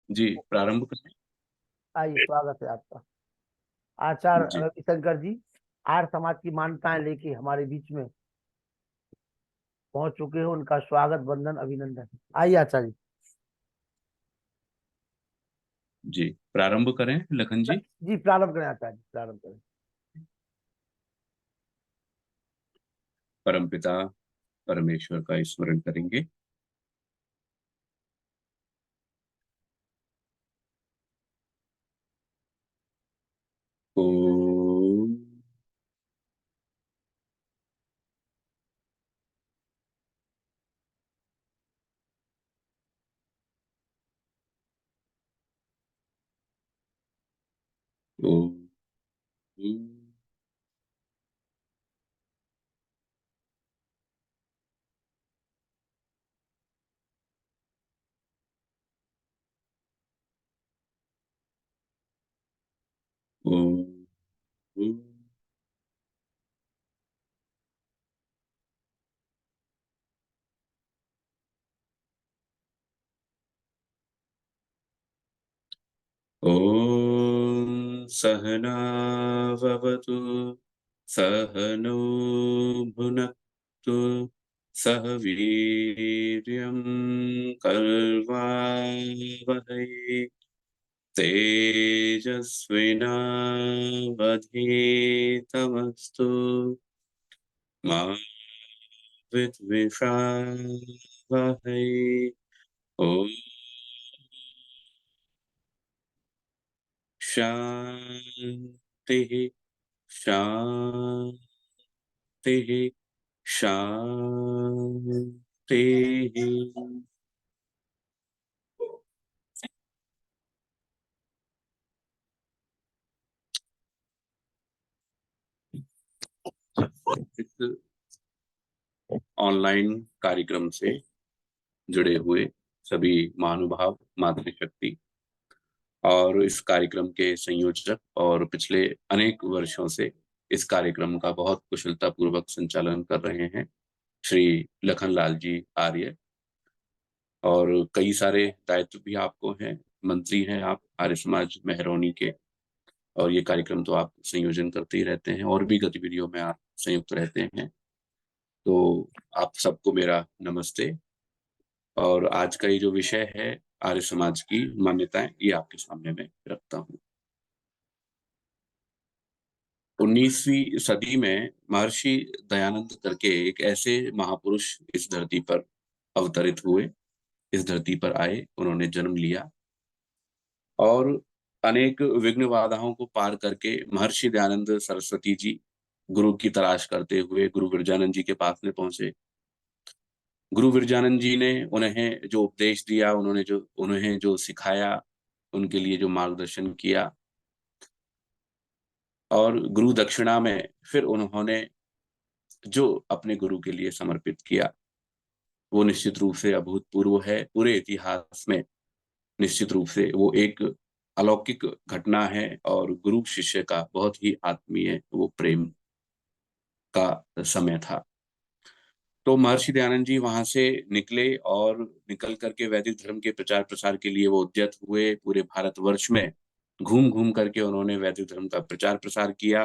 जी, प्रारंभ करें। आइए, स्वागत है आपका। आचार्य जी। रविशंकर जी आर्य समाज की मान्यताएं लेके हमारे बीच में पहुंच चुके हैं। उनका स्वागत, वंदन, अभिनंदन। आइए आचार्य जी। जी, प्रारंभ करें लखन जी। जी, प्रारंभ करें आचार्य जी, प्रारंभ करें। परमपिता परमेश्वर का स्मरण करेंगे। ओम। ओम। ओम। ओम सहना भवतु, सहनो भुनक्तु, सह वीर्यं कर्वावहै, तेजस्विनावधीतमस्तु मा विद्विषावहै। ओम शांति शांति शांति। इस ऑनलाइन कार्यक्रम से जुड़े हुए सभी महानुभाव, मातृशक्ति और इस कार्यक्रम के संयोजक और पिछले अनेक वर्षों से इस कार्यक्रम का बहुत कुशलता पूर्वक संचालन कर रहे हैं श्री लखनलाल जी आर्य। और कई सारे दायित्व भी आपको हैं। मंत्री हैं आप आर्य समाज मेहरौनी के, और ये कार्यक्रम तो आप संयोजन करते ही रहते हैं और भी गतिविधियों में आप संयुक्त रहते हैं। तो आप सबको मेरा नमस्ते। और आज का ये जो विषय है आर्य समाज की मान्यताएं, ये आपके सामने मैं रखता हूँ। 19वीं सदी में महर्षि दयानंद करके एक ऐसे महापुरुष इस धरती पर अवतरित हुए, इस धरती पर आए, उन्होंने जन्म लिया और अनेक विघ्न बाधाओं को पार करके महर्षि दयानंद सरस्वती जी गुरु की तलाश करते हुए गुरु विरजानंद जी के पास में पहुंचे। गुरु विरजानंद जी ने उन्हें जो उपदेश दिया, उन्हें जो सिखाया, उनके लिए जो मार्गदर्शन किया, और गुरु दक्षिणा में फिर उन्होंने जो अपने गुरु के लिए समर्पित किया, वो निश्चित रूप से अभूतपूर्व है। पूरे इतिहास में निश्चित रूप से वो एक अलौकिक घटना है और गुरु शिष्य का बहुत ही आत्मीय वो प्रेम का समय था। तो महर्षि दयानंद जी वहां से निकले और निकल करके वैदिक धर्म के प्रचार प्रसार के लिए वो उद्यत हुए। पूरे भारतवर्ष में घूम घूम करके उन्होंने वैदिक धर्म का प्रचार प्रसार किया।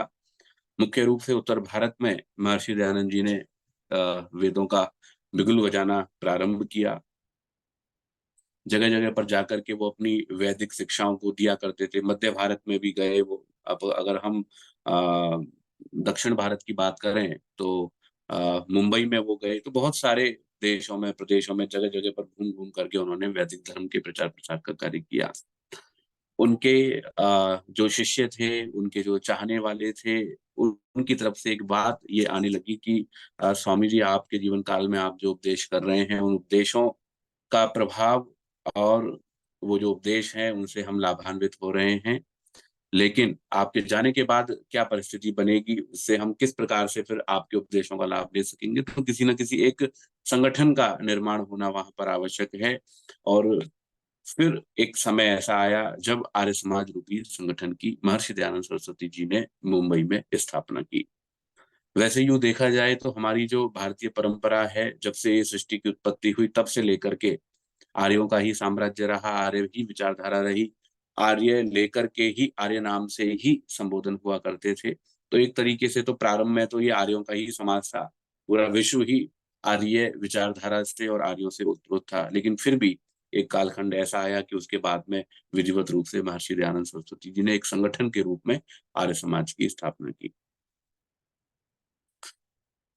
मुख्य रूप से उत्तर भारत में महर्षि दयानंद जी ने वेदों का बिगुल बजाना प्रारंभ किया। जगह जगह पर जाकर के वो अपनी वैदिक शिक्षाओं को दिया करते थे। मध्य भारत में भी गए वो। अब अगर हम अ, दक्षिण भारत की बात करें तो मुंबई में वो गए। तो बहुत सारे देशों में, प्रदेशों में, जगह जगह पर घूम घूम करके उन्होंने वैदिक धर्म के प्रचार प्रसार का कार्य किया। उनके जो शिष्य थे, उनके जो चाहने वाले थे, उनकी तरफ से एक बात ये आने लगी कि स्वामी जी, आपके जीवन काल में आप जो उपदेश कर रहे हैं, उन उपदेशों का प्रभाव और वो जो उपदेश हैं उनसे हम लाभान्वित हो रहे हैं, लेकिन आपके जाने के बाद क्या परिस्थिति बनेगी, उससे हम किस प्रकार से फिर आपके उपदेशों का लाभ ले सकेंगे। तो किसी न किसी एक संगठन का निर्माण होना वहां पर आवश्यक है। और फिर एक समय ऐसा आया जब आर्य समाज रूपी संगठन की महर्षि दयानंद सरस्वती जी ने मुंबई में स्थापना की। वैसे यूं देखा जाए तो हमारी जो भारतीय परंपरा है, जब से ये सृष्टि की उत्पत्ति हुई तब से लेकर के आर्यों का ही साम्राज्य रहा, आर्य ही विचारधारा रही, आर्य लेकर के ही आर्य नाम से ही संबोधन हुआ करते थे। तो एक तरीके से तो प्रारंभ में तो ये आर्यों का ही समाज था, पूरा विश्व ही आर्य विचारधारा से और आर्यों से उत्पन्न था। लेकिन फिर भी एक कालखंड ऐसा आया कि उसके बाद में विधिवत रूप से महर्षि दयानंद सरस्वती जी ने एक संगठन के रूप में आर्य समाज की स्थापना की।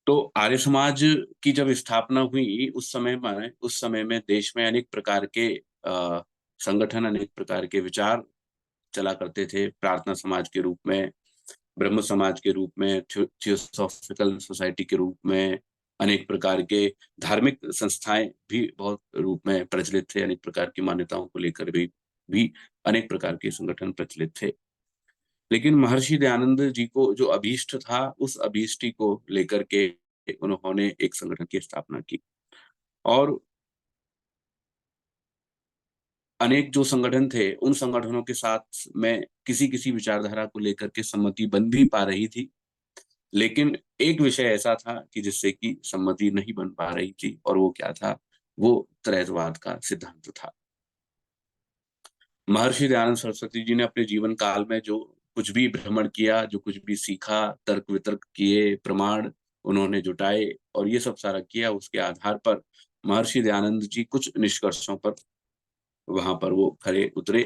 तो आर्य समाज की जब स्थापना हुई उस समय में देश में अनेक प्रकार के संगठन, अनेक प्रकार के विचार चला करते थे। प्रार्थना समाज के रूप में, ब्रह्म समाज के रूप में, थियोसॉफिकल सोसाइटी के रूप में, अनेक प्रकार के धार्मिक संस्थाएं भी बहुत रूप में प्रचलित थे। अनेक प्रकार की मान्यताओं को लेकर भी अनेक प्रकार के संगठन प्रचलित थे। लेकिन महर्षि दयानंद जी को जो अभीष्ट था, उस अभीष्ट को लेकर के उन्होंने एक संगठन की स्थापना की। और अनेक जो संगठन थे, उन संगठनों के साथ में किसी किसी विचारधारा को लेकर के सम्मति बन भी पा रही थी, लेकिन एक विषय ऐसा था कि जिससे कि सम्मति नहीं बन पा रही थी, और वो क्या था? वो त्रैधवाद का सिद्धांत था। महर्षि दयानंद सरस्वती जी ने अपने जीवन काल में जो कुछ भी भ्रमण किया, जो कुछ भी सीखा, तर्क वितर्क किए, प्रमाण उन्होंने जुटाए और ये सब सारा किया, उसके आधार पर महर्षि दयानंद जी कुछ निष्कर्षों पर वहां पर वो खरे उतरे।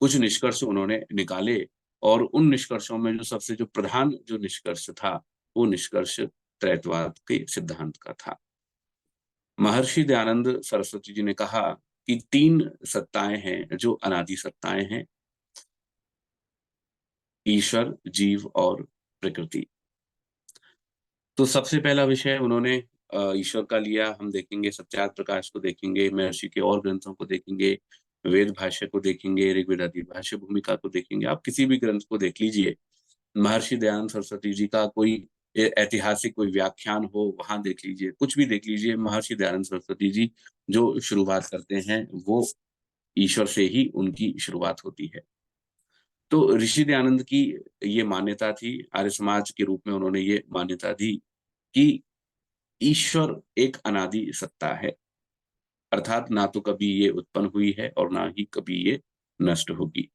कुछ निष्कर्ष उन्होंने निकाले, और उन निष्कर्षों में जो सबसे जो प्रधान जो निष्कर्ष था, वो निष्कर्ष त्रैतवाद के सिद्धांत का था। महर्षि दयानंद सरस्वती जी ने कहा कि 3 सत्ताएं हैं जो अनादि सत्ताएं हैं, ईश्वर, जीव और प्रकृति। तो सबसे पहला विषय उन्होंने ईश्वर का लिया। हम देखेंगे सत्यार्थ प्रकाश को, देखेंगे महर्षि के और ग्रंथों को, देखेंगे वेद भाष्य को, देखेंगे ऋग्वेद आदि भाष्य भूमिका को देखेंगे। आप किसी भी ग्रंथ को देख लीजिए, महर्षि दयानंद सरस्वती जी का कोई ऐतिहासिक कोई व्याख्यान हो, वहां देख लीजिए, कुछ भी देख लीजिए, महर्षि दयानंद सरस्वती जी जो शुरुआत करते हैं वो ईश्वर से ही उनकी शुरुआत होती है। तो ऋषि दयानंद की ये मान्यता थी, आर्य समाज के रूप में उन्होंने ये मान्यता दी कि ईश्वर एक अनादि सत्ता है, अर्थात ना तो कभी ये उत्पन्न हुई है और ना ही कभी ये नष्ट होगी।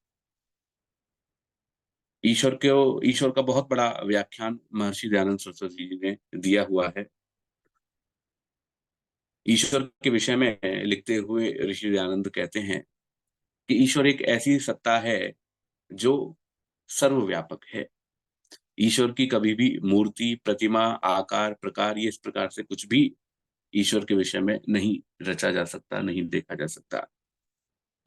ईश्वर का बहुत बड़ा व्याख्यान महर्षि दयानंद सरस्वती जी ने दिया हुआ है। ईश्वर के विषय में लिखते हुए ऋषि दयानंद कहते हैं कि ईश्वर एक ऐसी सत्ता है जो सर्वव्यापक है। ईश्वर की कभी भी मूर्ति, प्रतिमा, आकार, प्रकार, ये इस प्रकार से कुछ भी ईश्वर के विषय में नहीं रचा जा सकता, नहीं देखा जा सकता।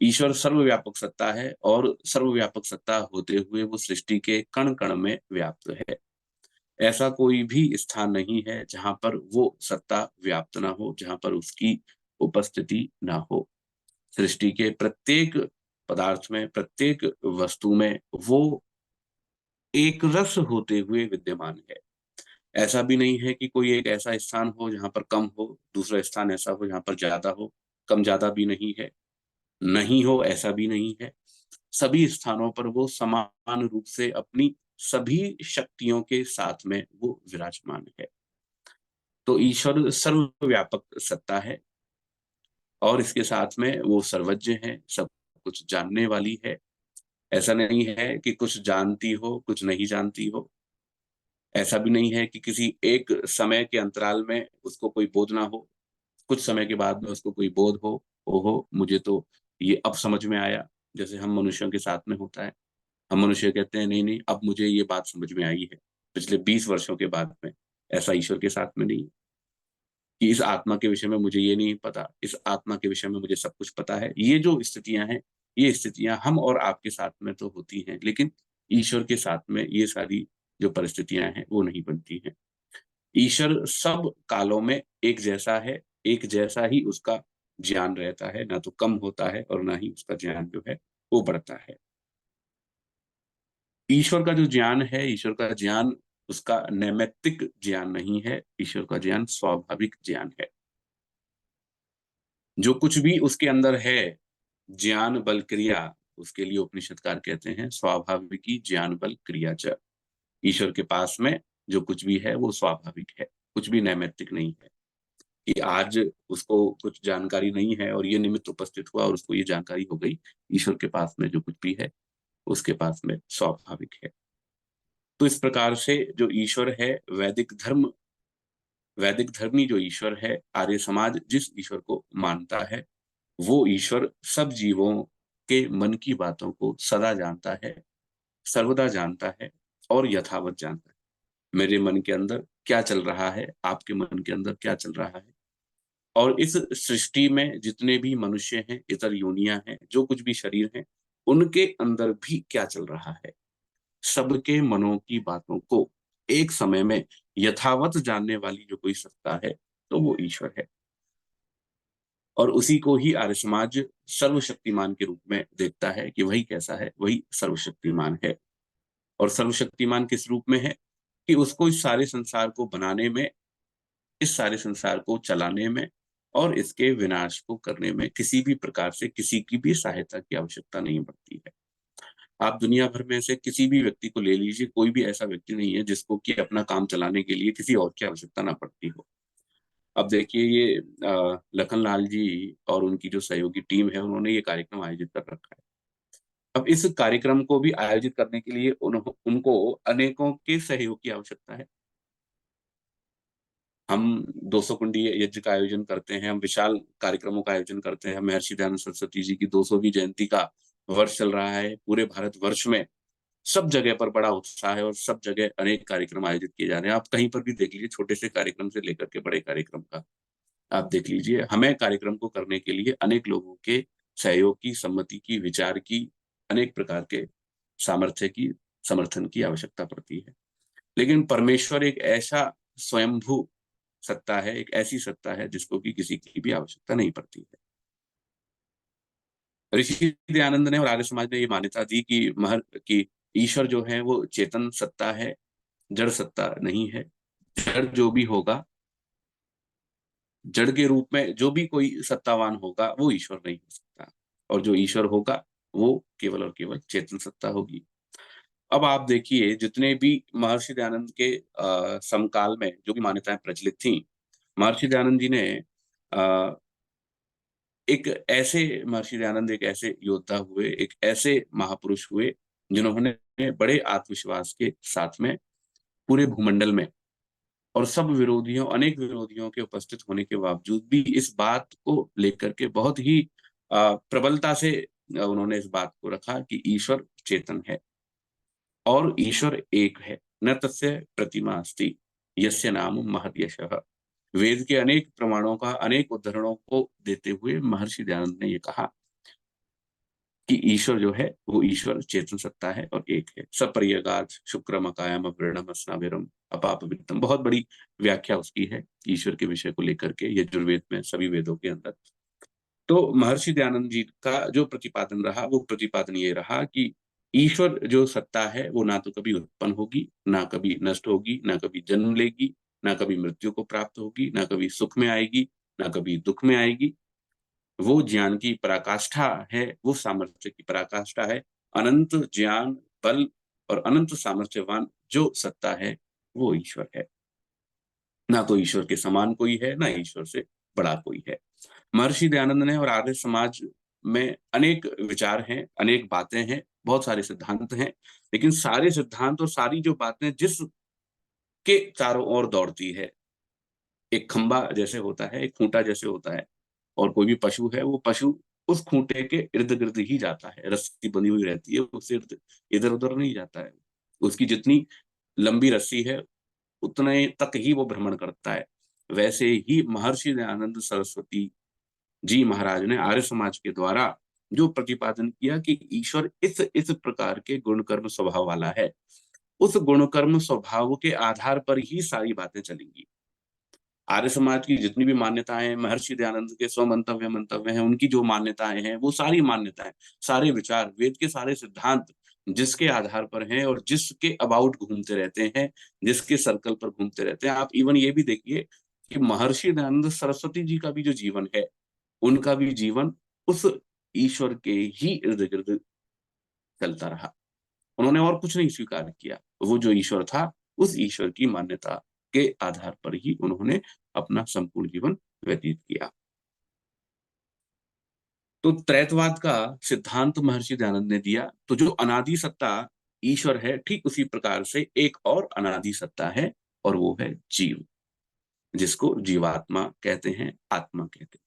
ईश्वर सर्वव्यापक सत्ता है, और सर्वव्यापक सत्ता होते हुए वो सृष्टि के कण कण में व्याप्त है। ऐसा कोई भी स्थान नहीं है जहां पर वो सत्ता व्याप्त ना हो, जहां पर उसकी उपस्थिति ना हो। सृष्टि के प्रत्येक पदार्थ में, प्रत्येक वस्तु में वो एक रस होते हुए विद्यमान है। ऐसा भी नहीं है कि कोई एक ऐसा स्थान हो जहां पर कम हो, दूसरा स्थान ऐसा हो जहां पर ज्यादा हो। कम ज्यादा भी नहीं है, नहीं हो ऐसा भी नहीं है। सभी स्थानों पर वो समान रूप से अपनी सभी शक्तियों के साथ में वो विराजमान है। तो ईश्वर सर्वव्यापक सत्ता है, और इसके साथ में वो सर्वज्ञ है, सब कुछ जानने वाली है। ऐसा नहीं है कि कुछ जानती हो, कुछ नहीं जानती हो। ऐसा भी नहीं है कि किसी एक समय के अंतराल में उसको कोई बोध ना हो, कुछ समय के बाद में उसको कोई बोध हो, ओहो मुझे तो ये अब समझ में आया। जैसे हम मनुष्यों के साथ में होता है, हम मनुष्य कहते हैं नहीं नहीं अब मुझे ये बात समझ में आई है, पिछले 20 वर्षों के बाद में। ऐसा ईश्वर के साथ में नहीं है कि इस आत्मा के विषय में मुझे ये नहीं पता, इस आत्मा के विषय में मुझे सब कुछ पता है। ये जो स्थितियां हैं, ये स्थितियां हम और आपके साथ में तो होती हैं, लेकिन ईश्वर के साथ में ये सारी जो परिस्थितियां हैं वो नहीं बनती हैं। ईश्वर सब कालों में एक जैसा है, एक जैसा ही उसका ज्ञान रहता है, ना तो कम होता है और ना ही उसका ज्ञान जो है वो बढ़ता है। ईश्वर का जो ज्ञान है, ईश्वर का ज्ञान उसका नैमित्तिक ज्ञान नहीं है, ईश्वर का ज्ञान स्वाभाविक ज्ञान है। जो कुछ भी उसके अंदर है, ज्ञान बल क्रिया, उसके लिए उपनिषदकार कहते हैं स्वाभाविकी ज्ञान बल क्रिया च। ईश्वर के पास में जो कुछ भी है वो स्वाभाविक है, कुछ भी नैमित्तिक नहीं है। कि आज उसको कुछ जानकारी नहीं है और ये निमित्त उपस्थित हुआ और उसको ये जानकारी हो गई। ईश्वर के पास में जो कुछ भी है उसके पास में स्वाभाविक है। तो इस प्रकार से जो ईश्वर है, वैदिक धर्मी जो ईश्वर है, आर्य समाज जिस ईश्वर को मानता है, वो ईश्वर सब जीवों के मन की बातों को सदा जानता है, सर्वदा जानता है और यथावत जानता है। मेरे मन के अंदर क्या चल रहा है, आपके मन के अंदर क्या चल रहा है, और इस सृष्टि में जितने भी मनुष्य हैं, इतर योनियां हैं, जो कुछ भी शरीर हैं, उनके अंदर भी क्या चल रहा है, सबके मनों की बातों को एक समय में यथावत जानने वाली जो कोई सत्ता है, तो वो ईश्वर है। और उसी को ही आर्य समाज सर्वशक्तिमान के रूप में देखता है कि वही कैसा है, वही सर्वशक्तिमान है। और सर्वशक्तिमान किस रूप में है कि उसको इस सारे संसार को बनाने में, इस सारे संसार को चलाने में और इसके विनाश को करने में किसी भी प्रकार से किसी की भी सहायता की आवश्यकता नहीं पड़ती है। आप दुनिया भर में से किसी भी व्यक्ति को ले लीजिए, कोई भी ऐसा व्यक्ति नहीं है जिसको कि अपना काम चलाने के लिए किसी और की आवश्यकता ना पड़ती हो। अब देखिए ये लखन लाल जी और उनकी जो सहयोगी टीम है, उन्होंने ये कार्यक्रम आयोजित कर रखा है। अब इस कार्यक्रम को भी आयोजित करने के लिए उनको अनेकों के सहयोग की आवश्यकता है। हम 200 कुंडी यज्ञ का आयोजन करते हैं, हम विशाल कार्यक्रमों का आयोजन करते हैं। महर्षि दयानंद सरस्वती जी की 200वीं जयंती का वर्ष चल रहा है। पूरे भारत वर्ष में सब जगह पर बड़ा उत्साह है और सब जगह अनेक कार्यक्रम आयोजित किए जा रहे हैं। आप कहीं पर भी देख लीजिए, छोटे से कार्यक्रम से लेकर के बड़े कार्यक्रम का आप देख लीजिए। हमें कार्यक्रम को करने के लिए अनेक लोगों के सहयोग की, सम्मति की, विचार की, अनेक प्रकार के सामर्थ्य की, समर्थन की आवश्यकता पड़ती है। लेकिन परमेश्वर एक ऐसा स्वयंभू सत्ता है, एक ऐसी सत्ता है जिसको कि किसी की भी आवश्यकता नहीं पड़ती है। ऋषि दयानंद ने और आर्य समाज ने ये मान्यता दी कि ईश्वर जो है वो चेतन सत्ता है, जड़ सत्ता नहीं है। जड़ जो भी होगा, जड़ के रूप में जो भी कोई सत्तावान होगा वो ईश्वर नहीं हो सकता, और जो ईश्वर होगा वो केवल और केवल चेतन सत्ता होगी। अब आप देखिए, जितने भी महर्षि दयानंद के समकाल में जो भी मान्यताएं प्रचलित थी, महर्षि दयानंद जी ने अ, एक ऐसे महर्षि दयानंद एक ऐसे योद्धा हुए, एक ऐसे महापुरुष हुए जिन्होंने बड़े आत्मविश्वास के साथ में पूरे भूमंडल में और सब विरोधियों, अनेक विरोधियों के उपस्थित होने के बावजूद भी इस बात को लेकर के बहुत ही प्रबलता से उन्होंने इस बात को रखा कि ईश्वर चेतन है और ईश्वर एक है। न तस्य प्रतिमा अस्ति यस्य नाम महद यशः। वेद के अनेक प्रमाणों का, अनेक उदाहरणों को देते हुए महर्षि दयानंद ने यह कहा कि ईश्वर जो है वो ईश्वर चेतन सत्ता है और एक है। सपर्यगात शुक्रम अकायम अवृणम स्नाभिरम अपाप वित्तम, बहुत बड़ी व्याख्या उसकी है ईश्वर के विषय को लेकर के यजुर्वेद में, सभी वेदों के अंदर। तो महर्षि दयानंद जी का जो प्रतिपादन रहा, वो प्रतिपादन ये रहा कि ईश्वर जो सत्ता है वो ना तो कभी उत्पन्न होगी, ना कभी नष्ट होगी, ना कभी जन्म लेगी, ना कभी मृत्यु को प्राप्त होगी, ना कभी सुख में आएगी, ना कभी दुख में आएगी। वो ज्ञान की पराकाष्ठा है, वो सामर्थ्य की पराकाष्ठा है। अनंत ज्ञान, बल और अनंत सामर्थ्यवान जो सत्ता है वो ईश्वर है। ना तो ईश्वर के समान कोई है, ना ईश्वर से बड़ा कोई है। महर्षि दयानंद ने और आर्य समाज में अनेक विचार हैं, अनेक बातें हैं, बहुत सारे सिद्धांत हैं, लेकिन सारे सिद्धांत और सारी जो बातें जिसके चारों ओर दौड़ती है, एक खंबा जैसे होता है, एक खूंटा जैसे होता है, और कोई भी पशु है, वो पशु उस खूंटे के इर्द गिर्द ही जाता है, रस्सी बंधी हुई रहती है, उससे इधर उधर नहीं जाता है। उसकी जितनी लंबी रस्सी है उतने तक ही वो भ्रमण करता है। वैसे ही महर्षि दयानंद सरस्वती जी महाराज ने आर्य समाज के द्वारा जो प्रतिपादन किया कि ईश्वर इस प्रकार के गुण कर्म स्वभाव वाला है, उस गुण कर्म स्वभाव के आधार पर ही सारी बातें चलेंगी। आर्य समाज की जितनी भी मान्यताएं, महर्षि दयानंद के स्व मंतव्य हैं, उनकी जो मान्यताएं हैं, वो सारी मान्यताएं, सारे विचार, वेद के सारे सिद्धांत जिसके आधार पर हैं और जिसके अबाउट घूमते रहते हैं, जिसके सर्कल पर घूमते रहते हैं। आप इवन ये भी देखिए कि महर्षि दयानंद सरस्वती जी का भी जो जीवन है, उनका भी जीवन उस ईश्वर के ही इर्द गिर्द चलता रहा। उन्होंने और कुछ नहीं स्वीकार किया। वो जो ईश्वर था, उस ईश्वर की मान्यता के आधार पर ही उन्होंने अपना संपूर्ण जीवन व्यतीत किया। तो त्रैतवाद का सिद्धांत महर्षि दयानंद ने दिया। तो जो अनादि सत्ता ईश्वर है, ठीक उसी प्रकार से एक और अनादि सत्ता है, और वो है जीव, जिसको जीवात्मा कहते हैं, आत्मा कहते हैं।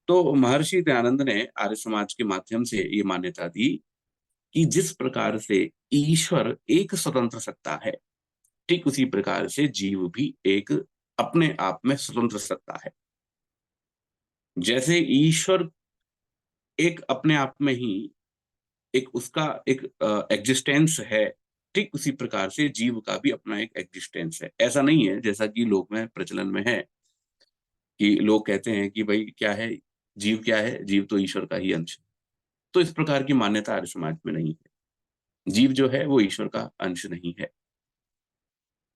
तो महर्षि दयानंद ने आर्य समाज के माध्यम से ये मान्यता दी कि जिस प्रकार से ईश्वर एक स्वतंत्र सत्ता है, ठीक उसी प्रकार से जीव भी एक अपने आप में स्वतंत्र सत्ता है। जैसे ईश्वर एक अपने आप में ही एक उसका एक एग्जिस्टेंस है, ठीक उसी प्रकार से जीव का भी अपना एक एग्जिस्टेंस है। ऐसा नहीं है जैसा कि लोक में प्रचलन में है कि लोग कहते हैं कि भाई क्या है, जीव क्या है, जीव तो ईश्वर का ही अंश है। तो इस प्रकार की मान्यता आर्य समाज में नहीं है। जीव जो है वो ईश्वर का अंश नहीं है।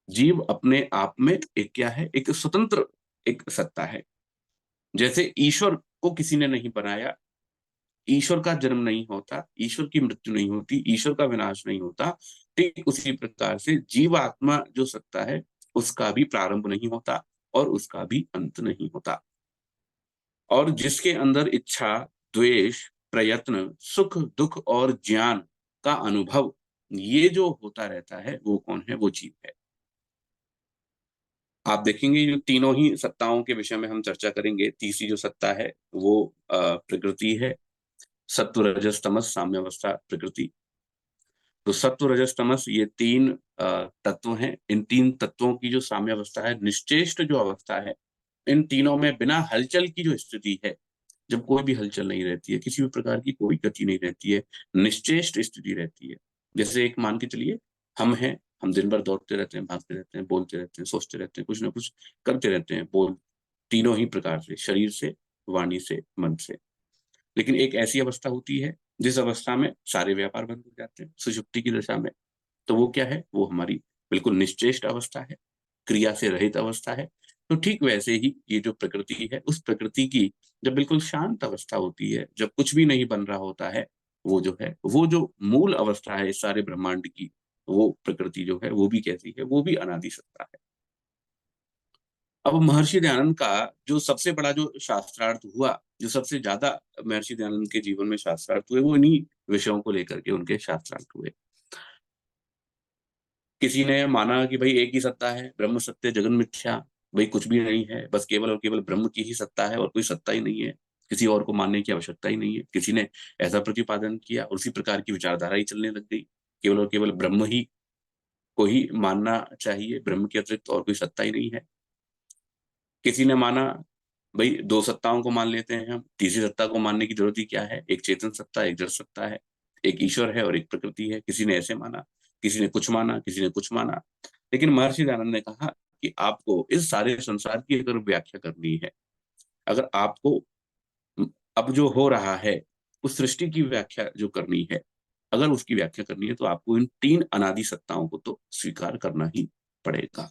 जीव अपने आप में एक क्या है, एक स्वतंत्र एक सत्ता है। जैसे ईश्वर को किसी ने नहीं बनाया, ईश्वर का जन्म नहीं होता, ईश्वर की मृत्यु नहीं होती, ईश्वर का विनाश नहीं होता, ठीक उसी प्रकार से जीवात्मा जो सत्ता है उसका भी प्रारंभ नहीं होता और उसका भी अंत नहीं होता। और जिसके अंदर इच्छा, द्वेष, प्रयत्न, सुख दुख और ज्ञान का अनुभव ये जो होता रहता है, वो कौन है? वो जीव है। आप देखेंगे जो तीनों ही सत्ताओं के विषय में हम चर्चा करेंगे। तीसरी जो सत्ता है वो प्रकृति है, सत्व रजस तमस साम्यावस्था प्रकृति। तो सत्व रजस तमस ये तीन तत्व हैं। इन तीन तत्वों की जो साम्यावस्था है, निश्चेष्ट जो अवस्था है, इन तीनों में बिना हलचल की जो स्थिति है, जब कोई भी हलचल नहीं रहती है, किसी भी प्रकार की कोई गति नहीं रहती है, निश्चेष्ट स्थिति रहती है। जैसे एक मान के चलिए, हम हैं, हम दिन भर दौड़ते रहते हैं, भागते रहते हैं, बोलते रहते हैं, सोचते रहते हैं, कुछ ना कुछ करते रहते हैं, बोल तीनों ही प्रकार से, शरीर से, वाणी से, मन से। लेकिन एक ऐसी अवस्था होती है जिस अवस्था में सारे व्यापार बंद हो जाते हैं, सुषुप्ति की दशा में। तो वो क्या है? वो हमारी बिल्कुल निश्चेष्ट अवस्था है, क्रिया से रहित अवस्था है। तो ठीक वैसे ही ये जो प्रकृति है, उस प्रकृति की जब बिल्कुल शांत अवस्था होती है, जब कुछ भी नहीं बन रहा होता है, वो जो है, वो जो मूल अवस्था है इस सारे ब्रह्मांड की, वो प्रकृति जो है वो भी कैसी है? वो भी अनादि सत्ता है। अब महर्षि दयानंद का जो सबसे बड़ा जो शास्त्रार्थ हुआ, जो सबसे ज्यादा महर्षि दयानंद के जीवन में शास्त्रार्थ हुए, वो इन्हीं विषयों को लेकर के उनके शास्त्रार्थ हुए। किसी ने माना कि भाई एक ही सत्ता है, ब्रह्म सत्य जगन मिथ्या, भाई कुछ भी नहीं है, बस केवल और केवल ब्रह्म की ही सत्ता है और कोई सत्ता ही नहीं है, किसी और को मानने की आवश्यकता ही नहीं है। किसी ने ऐसा प्रतिपादन किया और उसी प्रकार की विचारधारा ही चलने लग गई, केवल और केवल ब्रह्म ही को ही मानना चाहिए, ब्रह्म के अतिरिक्त और कोई सत्ता ही नहीं है। किसी ने माना भाई दो सत्ताओं को मान लेते हैं हम, तीसरी सत्ता को मानने की जरूरत ही क्या है, एक चेतन सत्ता, एक जड़ सत्ता है, एक ईश्वर है और एक प्रकृति है। किसी ने ऐसे माना, किसी ने कुछ माना, किसी ने कुछ माना। लेकिन महर्षि दयानंद ने कहा कि आपको इस सारे संसार की अगर व्याख्या करनी है, अगर आपको अब जो हो रहा है उस सृष्टि की व्याख्या जो करनी है, अगर उसकी व्याख्या करनी है, तो आपको इन तीन अनादि सत्ताओं को तो स्वीकार करना ही पड़ेगा।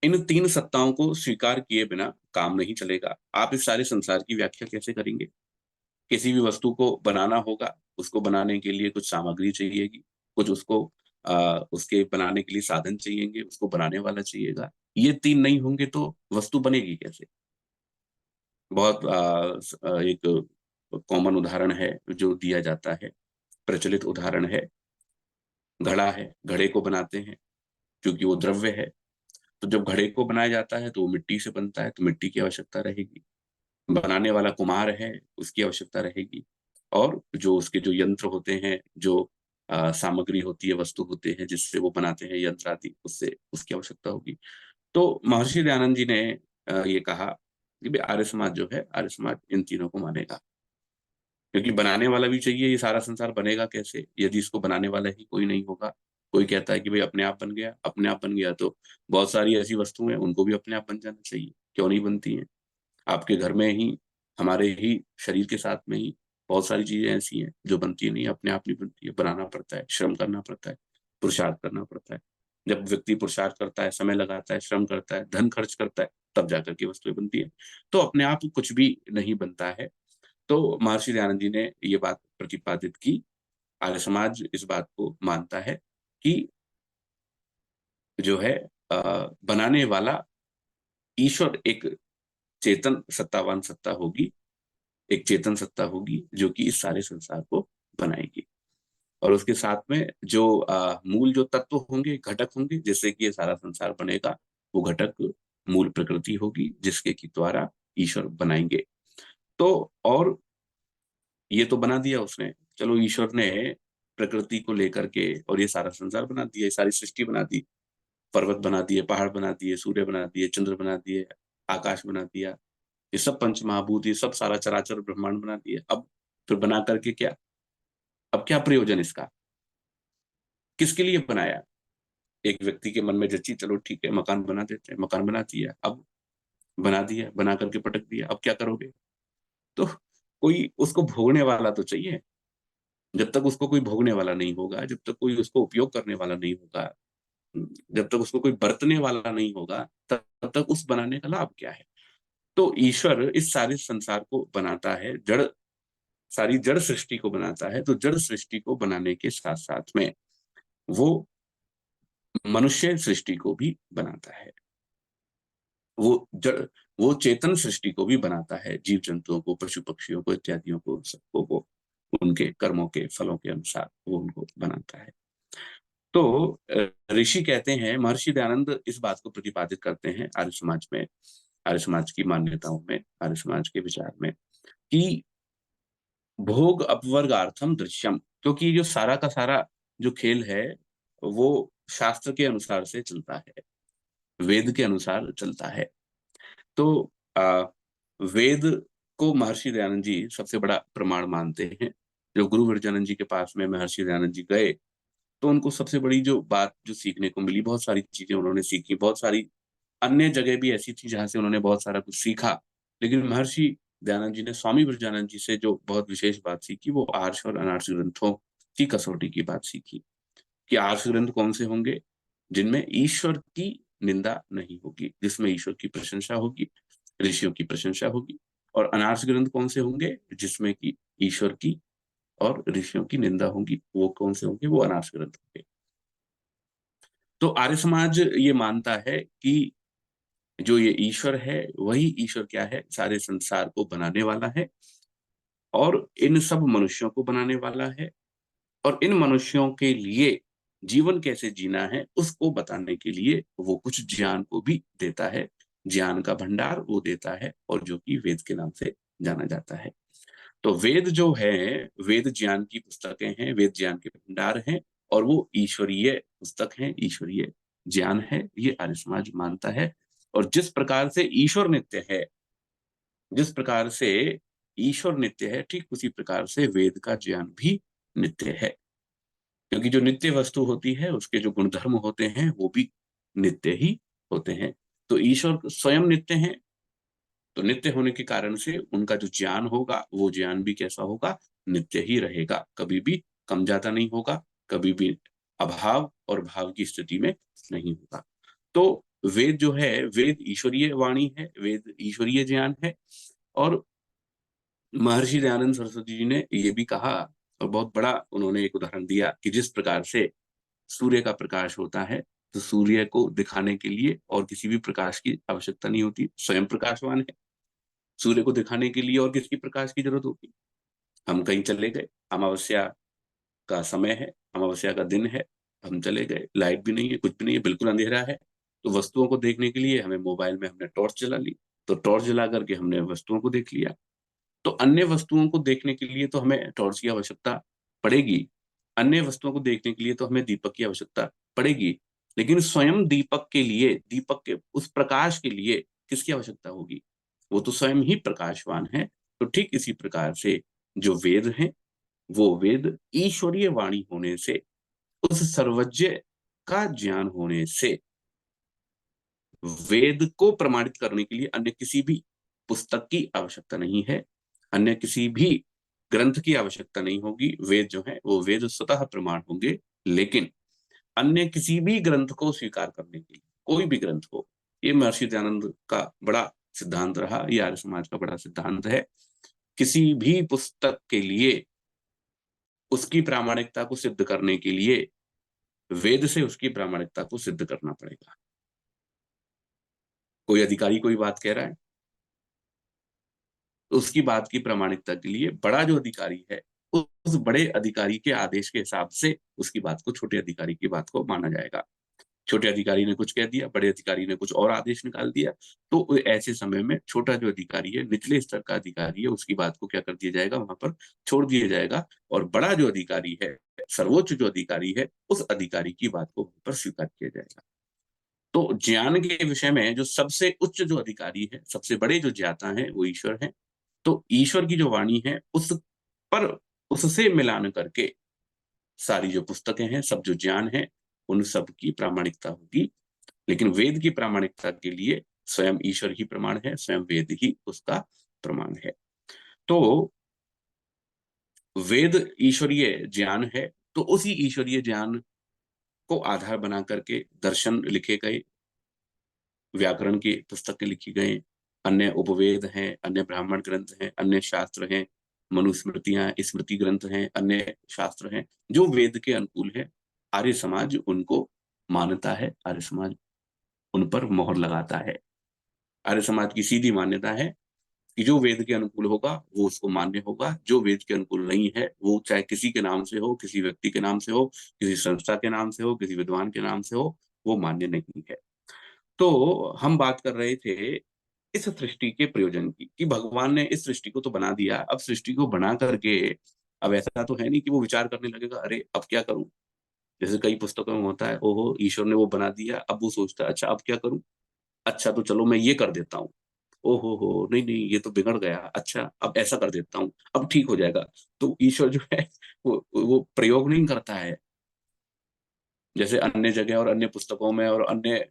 इन तीन सत्ताओं को स्वीकार किए बिना काम नहीं चलेगा। आप इस सारे संसार की व्याख्या कैसे करेंगे? किसी भी वस्तु को बनाना होगा, उसको बनाने के लिए कुछ सामग्री चाहिएगी, कुछ उसको उसके बनाने के लिए साधन चाहिएंगे, उसको बनाने वाला चाहिएगा। ये तीन नहीं होंगे तो वस्तु बनेगी कैसे? बहुत एक कॉमन उदाहरण है जो दिया जाता है, प्रचलित उदाहरण है, घड़ा है। घड़े को बनाते हैं क्योंकि वो द्रव्य है। तो जब घड़े को बनाया जाता है तो वो मिट्टी से बनता है, तो मिट्टी की आवश्यकता रहेगी। बनाने वाला कुम्हार है, उसकी आवश्यकता रहेगी। और जो उसके जो यंत्र होते हैं, जो सामग्री होती है, वस्तु होते हैं जिससे वो बनाते हैं, यंत्र आदि, उससे उसकी आवश्यकता होगी। तो महर्षि दयानंद जी ने ये कहा कि भाई आर्य समाज जो है, आर्य समाज इन तीनों को मानेगा। क्योंकि बनाने वाला भी चाहिए, ये सारा संसार बनेगा कैसे यदि इसको बनाने वाला ही कोई नहीं होगा? कोई कहता है कि भाई अपने आप बन गया, अपने आप बन गया, तो बहुत सारी ऐसी वस्तुएं उनको भी अपने आप बन जाना चाहिए, क्यों नहीं बनती हैं? आपके घर में ही, हमारे ही शरीर के साथ में ही बहुत सारी चीजें ऐसी हैं जो बनती नहीं, अपने आप नहीं बनती है, बनाना पड़ता है, श्रम करना पड़ता है, पुरुषार्थ करना पड़ता है। जब व्यक्ति पुरुषार्थ करता है, समय लगाता है, श्रम करता है, धन खर्च करता है, तब जाकर के वस्तुएं बनती है। तो अपने आप कुछ भी नहीं बनता है। तो महर्षि दयानंद जी ने ये बात प्रतिपादित की। आर्य समाज इस बात को मानता है कि जो है बनाने वाला ईश्वर एक चेतन सत्तावान सत्ता होगी, एक चेतन सत्ता होगी जो कि इस सारे संसार को बनाएगी। और उसके साथ में जो मूल जो तत्व होंगे, घटक होंगे, जिससे कि ये सारा संसार बनेगा, वो घटक मूल प्रकृति होगी जिसके की द्वारा ईश्वर बनाएंगे। तो और ये तो बना दिया उसने, चलो ईश्वर ने प्रकृति को लेकर के और ये सारा संसार बना दिया, ये सारी सृष्टि बना दी, पर्वत बना दिए, पहाड़ बना दिए, सूर्य बना दिए, चंद्र बना दिए, आकाश बना दिया, ये सब पंच महाभूत, ये सब सारा चराचर ब्रह्मांड बना दिए। अब फिर बना करके क्या, अब क्या प्रयोजन इसका, किसके लिए बनाया? एक व्यक्ति के मन में जची, चलो ठीक है मकान बना देते हैं, मकान बना दिया, अब बना दिया, बना करके पटक दिया, अब क्या करोगे? तो कोई उसको भोगने वाला तो चाहिए। जब तक उसको कोई भोगने वाला नहीं होगा, जब तक कोई उसको उपयोग करने वाला नहीं होगा, जब तक उसको कोई बरतने वाला नहीं होगा, तब तक उस बनाने का लाभ क्या है? तो ईश्वर इस सारे संसार को बनाता है, जड़, सारी जड़ सृष्टि को बनाता है। तो जड़ सृष्टि को बनाने के साथ साथ में वो मनुष्य सृष्टि को भी बनाता है, वो जड़, वो चेतन सृष्टि को भी बनाता है, जीव जंतुओं को, पशु पक्षियों को, इत्यादियों को, सबको को उनके कर्मों के फलों के अनुसार वो उनको बनाता है। तो ऋषि कहते हैं, महर्षि दयानंद इस बात को प्रतिपादित करते हैं आर्य समाज में, आर्य समाज की मान्यताओं में, आर्य समाज के विचार में, कि भोग अपवर्गार्थम दृश्यम, क्योंकि जो सारा का सारा जो खेल है वो शास्त्र के अनुसार से चलता है, वेद के अनुसार चलता है। तो वेद को महर्षि दयानंद जी सबसे बड़ा प्रमाण मानते हैं। जो गुरु विरजानंद जी के पास में महर्षि दयानंद जी गए, तो उनको सबसे बड़ी जो बात जो सीखने को मिली, बहुत सारी चीजें उन्होंने सीखी, बहुत सारी अन्य जगह भी ऐसी थी जहां से उन्होंने बहुत सारा कुछ सीखा, लेकिन महर्षि दयानंद जी ने स्वामी विरजानंद जी से जो बहुत विशेष बात सीखी, वो आर्ष और अनार्ष ग्रंथों की कसौटी की बात सीखी। कि आर्ष ग्रंथ कौन से होंगे? जिनमें ईश्वर की निंदा नहीं होगी, जिसमें ईश्वर की प्रशंसा होगी, ऋषियों की प्रशंसा होगी। और अनार्ष ग्रंथ कौन से होंगे? जिसमें कि ईश्वर की और ऋषियों की निंदा होगी। वो कौन से होंगे? वो अनार्ष ग्रंथ होंगे। तो आर्य समाज ये मानता है कि जो ये ईश्वर है, वही ईश्वर क्या है, सारे संसार को बनाने वाला है, और इन सब मनुष्यों को बनाने वाला है, और इन मनुष्यों के लिए जीवन कैसे जीना है उसको बताने के लिए वो कुछ ज्ञान को भी देता है, ज्ञान का भंडार वो देता है, और जो कि वेद के नाम से जाना जाता है। तो वेद जो है, वेद ज्ञान की पुस्तकें हैं, वेद ज्ञान के भंडार हैं, और वो ईश्वरीय पुस्तक है, ईश्वरीय ज्ञान है, ये आर्य समाज मानता है। और जिस प्रकार से ईश्वर नित्य है, जिस प्रकार से ईश्वर नित्य है, ठीक उसी प्रकार से वेद का ज्ञान भी नित्य है। क्योंकि जो नित्य वस्तु होती है उसके जो गुणधर्म होते हैं वो भी नित्य ही होते हैं। तो ईश्वर स्वयं नित्य हैं, तो नित्य होने के कारण से उनका जो ज्ञान होगा वो ज्ञान भी कैसा होगा? नित्य ही रहेगा, कभी भी कम ज्यादा नहीं होगा, कभी भी अभाव और भाव की स्थिति में नहीं होगा। तो वेद जो है, वेद ईश्वरीय वाणी है, वेद ईश्वरीय ज्ञान है। और महर्षि दयानंद सरस्वती जी ने ये भी कहा, और बहुत बड़ा उन्होंने एक उदाहरण दिया, कि जिस प्रकार से सूर्य का प्रकाश होता है, तो सूर्य को दिखाने के लिए और किसी भी प्रकाश की आवश्यकता नहीं होती, स्वयं प्रकाशवान है। सूर्य को दिखाने के लिए और किसकी प्रकाश की जरूरत होगी? हम कहीं चले गए, अमावस्या का समय है, अमावस्या का दिन है, हम चले गए, लाइट भी नहीं है, कुछ भी नहीं है, बिल्कुल अंधेरा है, तो वस्तुओं को देखने के लिए हमें मोबाइल में हमने टॉर्च जला ली, तो टॉर्च जला करके हमने वस्तुओं को देख लिया। तो अन्य वस्तुओं को देखने के लिए तो हमें टॉर्च की आवश्यकता पड़ेगी, अन्य वस्तुओं को देखने के लिए तो हमें दीपक की आवश्यकता पड़ेगी, लेकिन स्वयं दीपक के लिए, दीपक के उस प्रकाश के लिए किसकी आवश्यकता होगी? वो तो स्वयं ही प्रकाशवान है। तो ठीक इसी प्रकार से जो वेद हैं, वो वेद ईश्वरीय वाणी होने से, उस सर्वज्ञ का ज्ञान होने से, वेद को प्रमाणित करने के लिए अन्य किसी भी पुस्तक की आवश्यकता नहीं है, अन्य किसी भी ग्रंथ की आवश्यकता नहीं होगी। वेद जो है वो वेद स्वतः प्रमाण होंगे। लेकिन अन्य किसी भी ग्रंथ को स्वीकार करने के लिए, कोई भी ग्रंथ हो, ये महर्षि दयानंद का बड़ा सिद्धांत रहा, ये आर्य समाज का बड़ा सिद्धांत है, किसी भी पुस्तक के लिए उसकी प्रामाणिकता को सिद्ध करने के लिए वेद से उसकी प्रामाणिकता को सिद्ध करना पड़ेगा। कोई अधिकारी कोई बात कह रहा है तो उसकी बात की प्रामाणिकता के लिए बड़ा जो अधिकारी है, उस बड़े अधिकारी के आदेश के हिसाब से उसकी बात को, छोटे अधिकारी की बात को माना जाएगा। छोटे अधिकारी ने कुछ कह दिया, बड़े अधिकारी ने कुछ और आदेश निकाल दिया, तो ऐसे समय में छोटा जो अधिकारी है, निचले स्तर का अधिकारी है, उसकी बात को क्या कर दिया जाएगा, वहां पर छोड़ दिया जाएगा, और बड़ा जो अधिकारी है, सर्वोच्च जो अधिकारी है, उस अधिकारी की बात को वहां पर स्वीकार किया जाएगा। तो ज्ञान के विषय में जो सबसे उच्च जो अधिकारी है, सबसे बड़े जो ज्ञाता है, वो ईश्वर है। तो ईश्वर की जो वाणी है, उस पर, उससे मिलान करके सारी जो पुस्तकें हैं, सब जो ज्ञान है, उन सब की प्रामाणिकता होगी। लेकिन वेद की प्रामाणिकता के लिए स्वयं ईश्वर ही प्रमाण है, स्वयं वेद ही उसका प्रमाण है। तो वेद ईश्वरीय ज्ञान है, तो उसी ईश्वरीय ज्ञान को आधार बना करके दर्शन लिखे गए, व्याकरण की पुस्तकें लिखी गई, अन्य उपवेद हैं, अन्य ब्राह्मण ग्रंथ हैं, अन्य शास्त्र हैं, मनुस्मृतियां, स्मृति ग्रंथ हैं, अन्य शास्त्र हैं जो वेद के अनुकूल है। आर्य समाज उनको मानता है, आर्य समाज उन पर मोहर लगाता है। आर्य समाज की सीधी मान्यता है कि जो वेद के अनुकूल होगा वो उसको मान्य होगा, जो वेद के अनुकूल नहीं है, वो चाहे किसी के नाम से हो, किसी व्यक्ति के नाम से हो, किसी संस्था के नाम से हो, किसी विद्वान के नाम से हो, वो मान्य नहीं है। तो हम बात कर रहे थे इस सृष्टि के प्रयोजन की, कि भगवान ने इस सृष्टि को तो बना दिया, अब सृष्टि को बना करके अब ऐसा तो है नहीं कि वो विचार करने लगेगा, अरे अब क्या करूं। जैसे कई पुस्तकों में होता है, ओहो ईश्वर ने वो बना दिया, अब वो सोचता है अच्छा अब क्या करूं, अच्छा तो चलो मैं ये कर देता हूँ, ओहो हो नहीं नहीं ये तो बिगड़ गया, अच्छा अब ऐसा कर देता हूँ, अब ठीक हो जाएगा। तो ईश्वर जो है वो प्रयोग नहीं करता है, जैसे अन्य जगह और अन्य पुस्तकों में और अन्य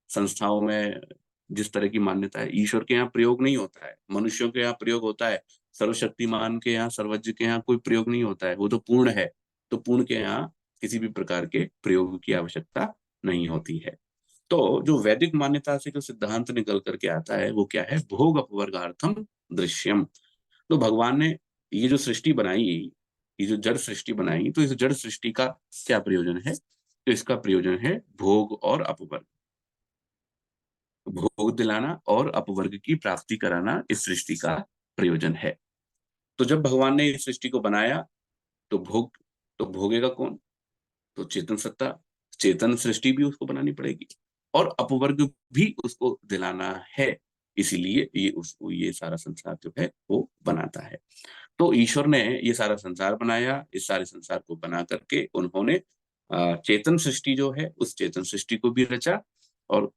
संस्थाओं में जिस तरह की मान्यता है, ईश्वर के यहाँ प्रयोग नहीं होता है, मनुष्यों के यहाँ प्रयोग होता है। सर्वशक्तिमान के यहाँ, सर्वज्ञ के यहाँ कोई प्रयोग नहीं होता है, वो तो पूर्ण है। तो पूर्ण के यहाँ किसी भी प्रकार के प्रयोग की आवश्यकता नहीं होती है। तो जो वैदिक मान्यता से जो सिद्धांत निकल करके आता है वो क्या है, भोग अपवर्गार्थम दृश्यम। तो भगवान ने ये जो सृष्टि बनाई, ये जो जड़ सृष्टि बनाई, तो इस जड़ सृष्टि का क्या प्रयोजन है, तो इसका प्रयोजन है भोग और अपवर्ग, भोग दिलाना और अपवर्ग की प्राप्ति कराना इस सृष्टि का प्रयोजन है। तो जब भगवान ने इस सृष्टि को बनाया तो भोग, तो भोगेगा कौन, तो चेतन सत्ता, चेतन सृष्टि भी उसको बनानी पड़ेगी और अपवर्ग भी उसको दिलाना है। इसीलिए ये सारा संसार जो है वो बनाता है। तो ईश्वर ने ये सारा संसार बनाया, इस सारे संसार को बना करके उन्होंने चेतन सृष्टि जो है उस चेतन सृष्टि को भी रचा, और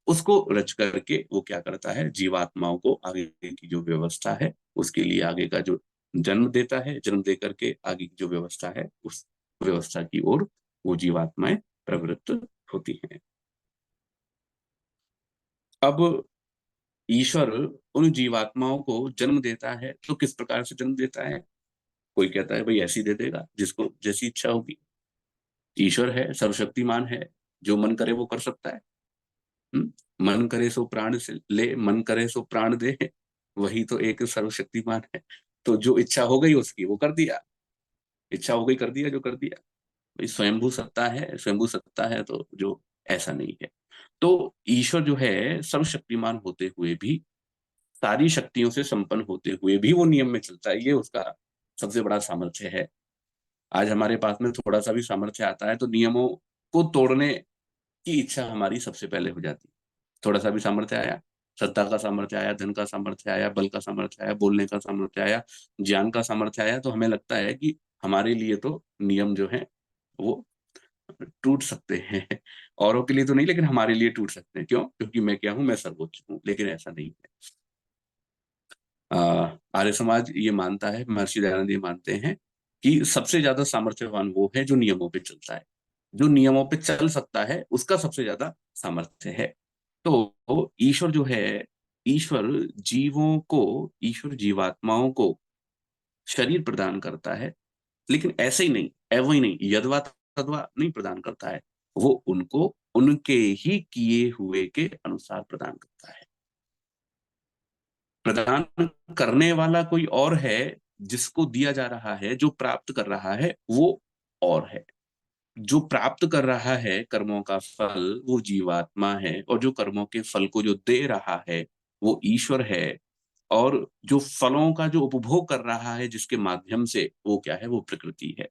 उसको रच करके वो क्या करता है, जीवात्माओं को आगे की जो व्यवस्था है उसके लिए आगे का जो जन्म देता है, जन्म दे करके आगे की जो व्यवस्था है उस व्यवस्था की ओर वो जीवात्माएं प्रवृत्त होती हैं। अब ईश्वर उन जीवात्माओं को जन्म देता है, तो किस प्रकार से जन्म देता है, कोई कहता है भाई ऐसी दे देगा जिसको जैसी इच्छा होगी। ईश्वर है, सर्वशक्तिमान है, जो मन करे वो कर सकता है। मन करे सो प्राण से ले, मन करे सो प्राण दे, वही तो एक सर्वशक्तिमान है। तो जो इच्छा हो गई उसकी वो कर दिया, इच्छा हो गई कर दिया जो कर दिया। भाई स्वयंभू सत्ता है, स्वयंभू सत्ता है तो जो ऐसा नहीं है। तो ईश्वर जो है सर्वशक्तिमान होते हुए भी, सारी शक्तियों से संपन्न होते हुए भी वो नियम में चलता है, ये उसका सबसे बड़ा सामर्थ्य है। आज हमारे पास में थोड़ा सा भी सामर्थ्य आता है तो नियमों को तोड़ने की इच्छा हमारी सबसे पहले हो जाती है। थोड़ा सा भी सामर्थ्य आया, सत्ता का सामर्थ्य आया, धन का सामर्थ्य आया, बल का सामर्थ्य आया, बोलने का सामर्थ्य आया, ज्ञान का सामर्थ्य आया, तो हमें लगता है कि हमारे लिए तो नियम जो है वो टूट सकते हैं। औरों के लिए तो नहीं, लेकिन हमारे लिए टूट सकते हैं। क्यों? क्योंकि मैं क्या हूं, मैं सर्वोच्च हूं। लेकिन ऐसा नहीं है। आर्य समाज ये मानता है, महर्षि दयानंद ये मानते हैं कि सबसे ज्यादा सामर्थ्यवान वो है जो नियमों पे चलता है, जो नियमों पे चल सकता है उसका सबसे ज्यादा सामर्थ्य है। तो ईश्वर जो है, ईश्वर ईश्वर जीवात्माओं को शरीर प्रदान करता है, लेकिन ऐसे ही नहीं, एवं ही नहीं, यदवा तदवा नहीं प्रदान करता है, वो उनको उनके ही किए हुए के अनुसार प्रदान करता है। प्रदान करने वाला कोई और है, जिसको दिया जा रहा है, जो प्राप्त कर रहा है वो और है। जो प्राप्त कर रहा है कर्मों का फल वो जीवात्मा है, और जो कर्मों के फल को जो दे रहा है वो ईश्वर है, और जो फलों का जो उपभोग कर रहा है जिसके माध्यम से, वो क्या है, वो प्रकृति है।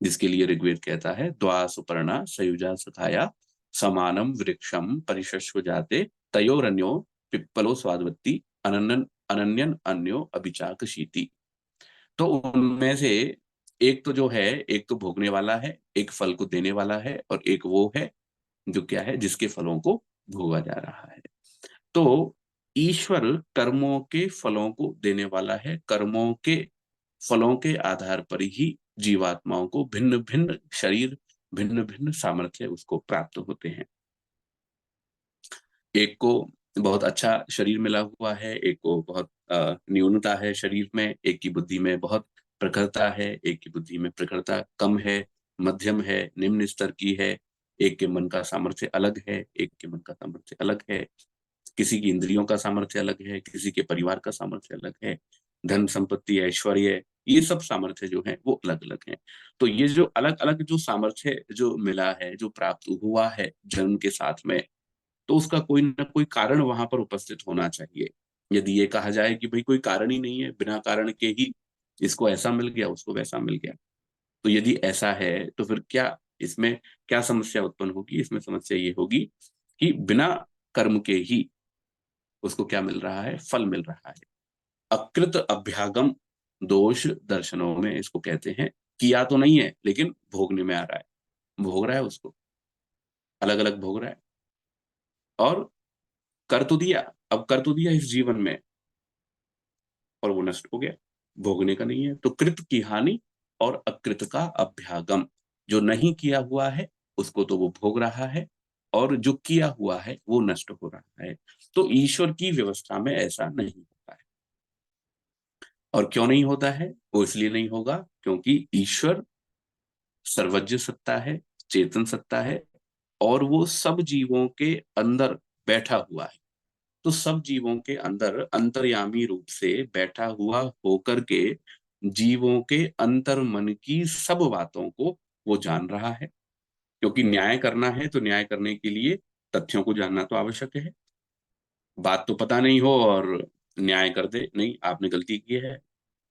जिसके लिए ऋग्वेद कहता है द्वा सुपर्णा सयुजा सखाया समानम वृक्षम परिशस्व जाते तयोरन्यो पिप्पलो स्वादवत्ती अनन्यन अनन्यन अन्यो अभिचाक शीति। तो उनमें से एक तो जो है, एक तो भोगने वाला है, एक फल को देने वाला है, और एक वो है जो क्या है, जिसके फलों को भोगा जा रहा है। तो ईश्वर कर्मों के फलों को देने वाला है। कर्मों के फलों के आधार पर ही जीवात्माओं को भिन्न भिन्न शरीर, भिन्न भिन्न सामर्थ्य उसको प्राप्त होते हैं। एक को बहुत अच्छा शरीर मिला हुआ है, एक को बहुत न्यूनता है शरीर में, एक की बुद्धि में बहुत प्रखरता है, एक की बुद्धि में प्रखरता कम है, मध्यम है, निम्न स्तर की है। एक के मन का सामर्थ्य अलग है, एक के मन का सामर्थ्य अलग है। किसी की इंद्रियों का सामर्थ्य अलग है, किसी के परिवार का सामर्थ्य अलग है। धन संपत्ति, ऐश्वर्य, ये सब सामर्थ्य जो है वो अलग अलग है। तो ये जो अलग अलग जो सामर्थ्य जो मिला है, जो प्राप्त हुआ है जन्म के साथ में, तो उसका कोई ना कोई कारण वहां पर उपस्थित होना चाहिए। यदि ये कहा जाए कि भाई कोई कारण ही नहीं है, बिना कारण के ही इसको ऐसा मिल गया, उसको वैसा मिल गया, तो यदि ऐसा है तो फिर क्या इसमें क्या समस्या उत्पन्न होगी? इसमें समस्या ये होगी कि बिना कर्म के ही उसको क्या मिल रहा है? फल मिल रहा है। अकृत अभ्यागम दोष दर्शनों में इसको कहते हैं। किया तो नहीं है लेकिन भोगने में आ रहा है, भोग रहा है, उसको अलग अलग भोग रहा है। और कर तो दिया, अब कर तो दिया इस जीवन में, और वो नष्ट हो गया, भोगने का नहीं है। तो कृत की हानि और अकृत का अभ्यागम, जो नहीं किया हुआ है उसको तो वो भोग रहा है, और जो किया हुआ है वो नष्ट हो रहा है। तो ईश्वर की व्यवस्था में ऐसा नहीं होता है। और क्यों नहीं होता है? वो इसलिए नहीं होगा क्योंकि ईश्वर सर्वज्ञ सत्ता है, चेतन सत्ता है, और वो सब जीवों के अंदर बैठा हुआ है। तो सब जीवों के अंदर अंतर्यामी रूप से बैठा हुआ होकर के जीवों के अंतर मन की सब बातों को वो जान रहा है। क्योंकि न्याय करना है तो न्याय करने के लिए तथ्यों को जानना तो आवश्यक है। बात तो पता नहीं हो और न्याय कर दे, नहीं आपने गलती की है,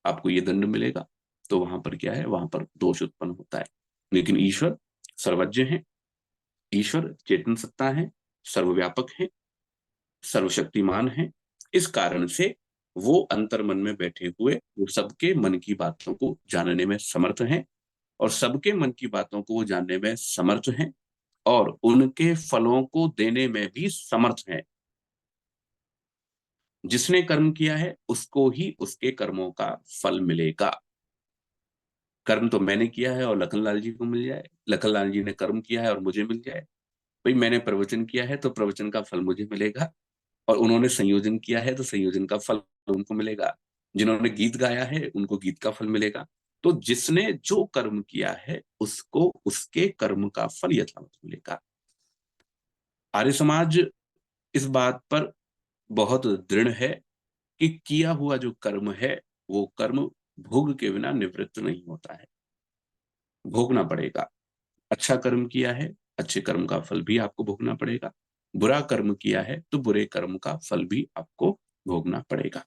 आपको ये दंड मिलेगा, तो वहां पर क्या है, वहां पर दोष उत्पन्न होता है। लेकिन ईश्वर सर्वज्ञ है, ईश्वर चेतन सत्ता है, सर्वव्यापक है, सर्वशक्तिमान है। इस कारण से वो अंतर मन में बैठे हुए वो सबके मन की बातों को जानने में समर्थ हैं, और सबके मन की बातों को वो जानने में समर्थ हैं, और उनके फलों को देने में भी समर्थ हैं। जिसने कर्म किया है उसको ही उसके कर्मों का फल मिलेगा। कर्म तो मैंने किया है और लखनलाल जी को मिल जाए, लखनलाल जी ने कर्म किया है और मुझे मिल जाए। भाई मैंने प्रवचन किया है तो प्रवचन का फल मुझे मिलेगा, और उन्होंने संयोजन किया है तो संयोजन का फल उनको मिलेगा। जिन्होंने गीत गाया है उनको गीत का फल मिलेगा। तो जिसने जो कर्म किया है उसको उसके कर्म का फल यथावत मिलेगा। आर्य समाज इस बात पर बहुत दृढ़ है कि किया हुआ जो कर्म है वो कर्म भोग के बिना निवृत्त नहीं होता है, भोगना पड़ेगा। अच्छा कर्म किया है, अच्छे कर्म का फल भी आपको भोगना पड़ेगा। बुरा कर्म किया है तो बुरे कर्म का फल भी आपको भोगना पड़ेगा।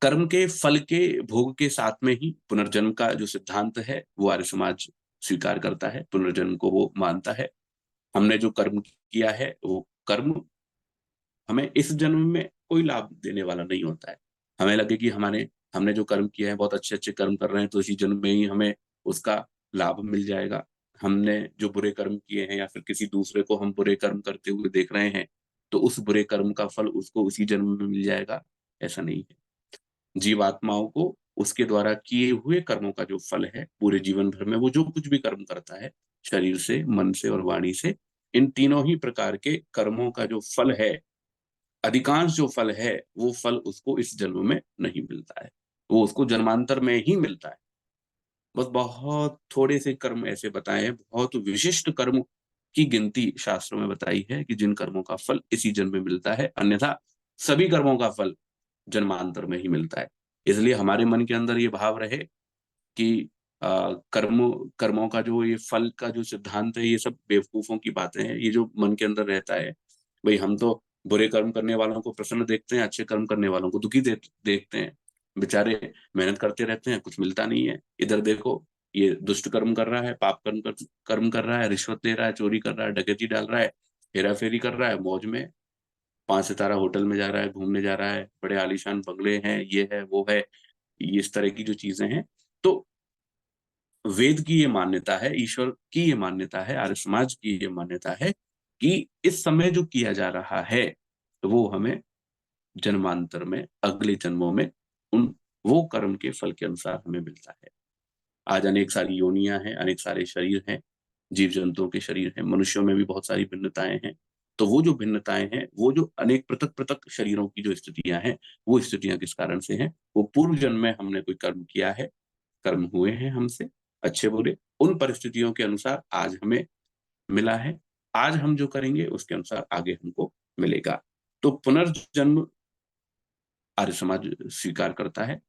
कर्म के फल के भोग के साथ में ही पुनर्जन्म का जो सिद्धांत है वो आर्य समाज स्वीकार करता है, पुनर्जन्म को वो मानता है। हमने जो कर्म किया है वो कर्म हमें इस जन्म में कोई लाभ देने वाला नहीं होता है। हमें लगे कि हमारे हमने जो कर्म किया है, बहुत अच्छे अच्छे कर्म कर रहे हैं, तो इसी जन्म में ही हमें उसका लाभ मिल जाएगा। हमने जो बुरे कर्म किए हैं या फिर किसी दूसरे को हम बुरे कर्म करते हुए देख रहे हैं, तो उस बुरे कर्म का फल उसको उसी जन्म में मिल जाएगा, ऐसा नहीं है। जीवात्माओं को उसके द्वारा किए हुए कर्मों का जो फल है, पूरे जीवन भर में वो जो कुछ भी कर्म करता है, शरीर से, मन से और वाणी से, इन तीनों ही प्रकार के कर्मों का जो फल है, अधिकांश जो फल है वो फल उसको इस जन्म में नहीं मिलता है, वो उसको जन्मांतर में ही मिलता है। बस बहुत थोड़े से कर्म ऐसे बताए हैं, बहुत विशिष्ट कर्म की गिनती शास्त्रों में बताई है कि जिन कर्मों का फल इसी जन्म में मिलता है, अन्यथा सभी कर्मों का फल जन्मांतर में ही मिलता है। इसलिए हमारे मन के अंदर ये भाव रहे कि कर्मों का जो ये फल का जो सिद्धांत है, ये सब बेवकूफों की बातें हैं। ये जो मन के अंदर रहता है, भाई हम तो बुरे कर्म करने वालों को प्रसन्न देखते हैं, अच्छे कर्म करने वालों को दुखी देखते हैं। बेचारे मेहनत करते रहते हैं, कुछ मिलता नहीं है। इधर देखो, ये दुष्ट कर्म कर रहा है, पाप कर्म कर रहा है, रिश्वत दे रहा है, चोरी कर रहा है, डकैती डाल रहा है, हेरा फेरी कर रहा है, मौज में 5 सितारा होटल में जा रहा है, घूमने जा रहा है, बड़े आलीशान बंगले हैं, ये है वो है, ये इस तरह की जो चीजें हैं। तो वेद की ये मान्यता है, ईश्वर की ये मान्यता है, आर्य समाज की ये मान्यता है कि इस समय जो किया जा रहा है वो हमें जन्मांतर में, अगले जन्मों में उन वो कर्म के फल के अनुसार हमें मिलता है। आज अनेक सारी योनियां हैं, अनेक सारे शरीर हैं, जीव जंतुओं के शरीर हैं, मनुष्यों में भी बहुत सारी भिन्नताएं हैं। तो वो जो भिन्नताएं हैं, वो जो अनेक पृथक पृथक शरीरों की जो स्थितियां हैं, वो स्थितियां किस कारण से हैं? वो पूर्व जन्म में हमने कोई कर्म किया है, कर्म हुए हैं हमसे, अच्छे बुरे, उन परिस्थितियों के अनुसार आज हमें मिला है। आज हम जो करेंगे उसके अनुसार आगे हमको मिलेगा। तो पुनर्जन्म आर्य समाज स्वीकार करता है।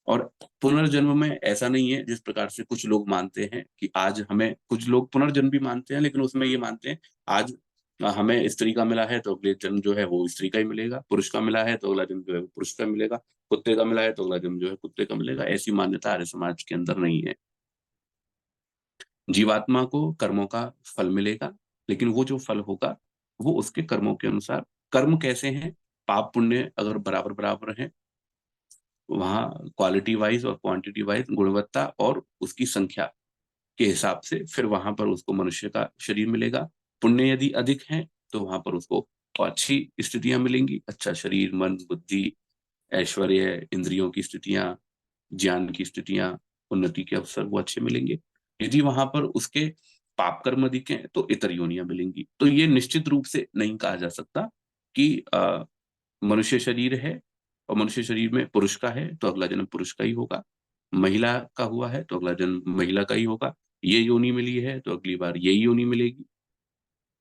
और पुनर्जन्म में ऐसा नहीं है जिस प्रकार से कुछ लोग मानते हैं कि आज हमें, कुछ लोग पुनर्जन्म भी मानते हैं, लेकिन उसमें ये मानते हैं आज हमें स्त्री का मिला है तो अगले जन्म जो है वो स्त्री का ही मिलेगा, पुरुष का मिला है तो अगला जन्म जो है वो पुरुष का मिलेगा, कुत्ते का मिला है तो अगला जन्म जो है कुत्ते का मिलेगा। ऐसी मान्यता आर्य समाज के अंदर नहीं है। जीवात्मा को कर्मों का फल मिलेगा, लेकिन वो जो फल होगा वो उसके कर्मों के अनुसार। कर्म कैसे हैं? पाप पुण्य अगर बराबर बराबर है, वहां क्वालिटी वाइज और क्वांटिटी वाइज, गुणवत्ता और उसकी संख्या के हिसाब से फिर वहां पर उसको मनुष्य का शरीर मिलेगा। पुण्य यदि अधिक है तो वहां पर उसको अच्छी स्थितियां मिलेंगी, अच्छा शरीर, मन, बुद्धि, ऐश्वर्य, इंद्रियों की स्थितियां, ज्ञान की स्थितियां, उन्नति के अवसर वो अच्छे मिलेंगे। यदि वहां पर उसके पाप कर्म अधिक हैं तो इतर योनियां मिलेंगी। तो ये निश्चित रूप से नहीं कहा जा सकता कि मनुष्य शरीर है और मनुष्य शरीर में पुरुष का है तो अगला जन्म पुरुष का ही होगा, महिला का हुआ है तो अगला जन्म महिला का ही होगा, ये योनि मिली है तो अगली बार यही योनि मिलेगी।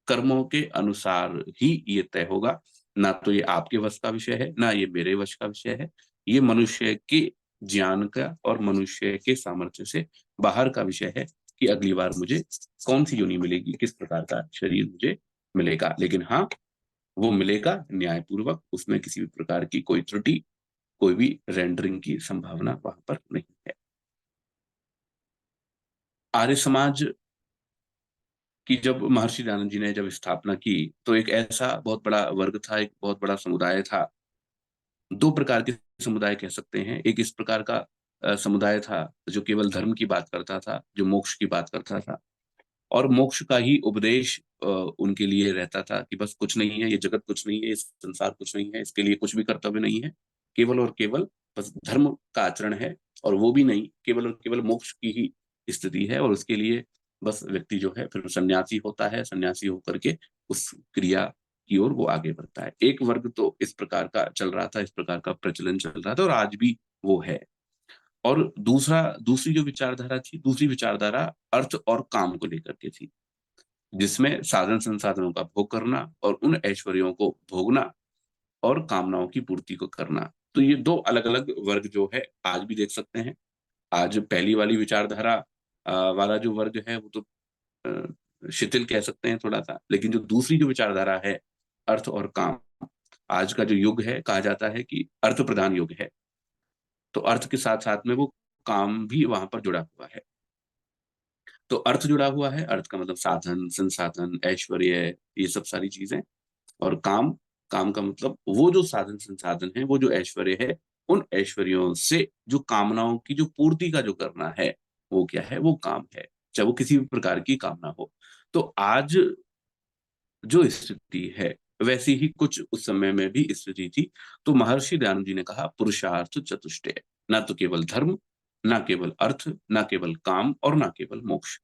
कर्मों के अनुसार ही ये तय होगा। ना तो ये आपके वश का विषय है, ना ये मेरे वश का विषय है। ये मनुष्य के ज्ञान का और मनुष्य के सामर्थ्य से बाहर का विषय है कि अगली बार मुझे कौन सी योनि मिलेगी, किस प्रकार का शरीर मुझे मिलेगा। लेकिन हाँ, वो मिलेगा न्यायपूर्वक, उसमें किसी भी प्रकार की कोई त्रुटि, कोई भी रेंडरिंग की संभावना वहां पर नहीं है। आर्य समाज की जब महर्षि दयानंद जी ने जब स्थापना की तो एक ऐसा बहुत बड़ा वर्ग था, एक बहुत बड़ा समुदाय था। दो प्रकार के समुदाय कह सकते हैं। एक इस प्रकार का समुदाय था जो केवल धर्म की बात करता था, जो मोक्ष की बात करता था और मोक्ष का ही उपदेश उनके लिए रहता था कि बस कुछ नहीं है, ये जगत कुछ नहीं है, ये संसार कुछ नहीं है, इसके लिए कुछ भी कर्तव्य नहीं है, केवल और केवल बस धर्म का आचरण है। और वो भी नहीं, केवल और केवल मोक्ष की ही स्थिति है। और उसके लिए बस व्यक्ति जो है फिर सन्यासी होता है, सन्यासी होकर के उस क्रिया की ओर वो आगे बढ़ता है। एक वर्ग तो इस प्रकार का चल रहा था, इस प्रकार का प्रचलन चल रहा था और आज भी वो है। और दूसरी जो विचारधारा थी, दूसरी विचारधारा अर्थ और काम को लेकर के थी, जिसमें साधन संसाधनों का भोग करना और उन ऐश्वर्यों को भोगना और कामनाओं की पूर्ति को करना। तो ये दो अलग अलग वर्ग जो है आज भी देख सकते हैं। आज पहली वाली विचारधारा वाला जो वर्ग है वो तो शिथिल कह सकते हैं थोड़ा सा, लेकिन जो दूसरी जो विचारधारा है, अर्थ और काम, आज का जो युग है कहा जाता है कि अर्थ प्रधान युग है। तो अर्थ के साथ साथ में वो काम भी वहां पर जुड़ा हुआ है। तो अर्थ जुड़ा हुआ है, अर्थ का मतलब साधन, संसाधन, ऐश्वर्य, ये सब सारी चीजें। और काम, काम का मतलब वो जो साधन संसाधन है, वो जो ऐश्वर्य है, उन ऐश्वर्यों से जो कामनाओं की जो पूर्ति का जो करना है, वो क्या है? वो काम है, चाहे वो किसी भी प्रकार की कामना हो। तो आज जो स्थिति है वैसी ही कुछ उस समय में भी स्थिति थी। तो महर्षि दयानंद जी ने कहा पुरुषार्थ चतुष्टय, ना तो केवल धर्म, ना केवल अर्थ, ना केवल काम और ना केवल मोक्ष,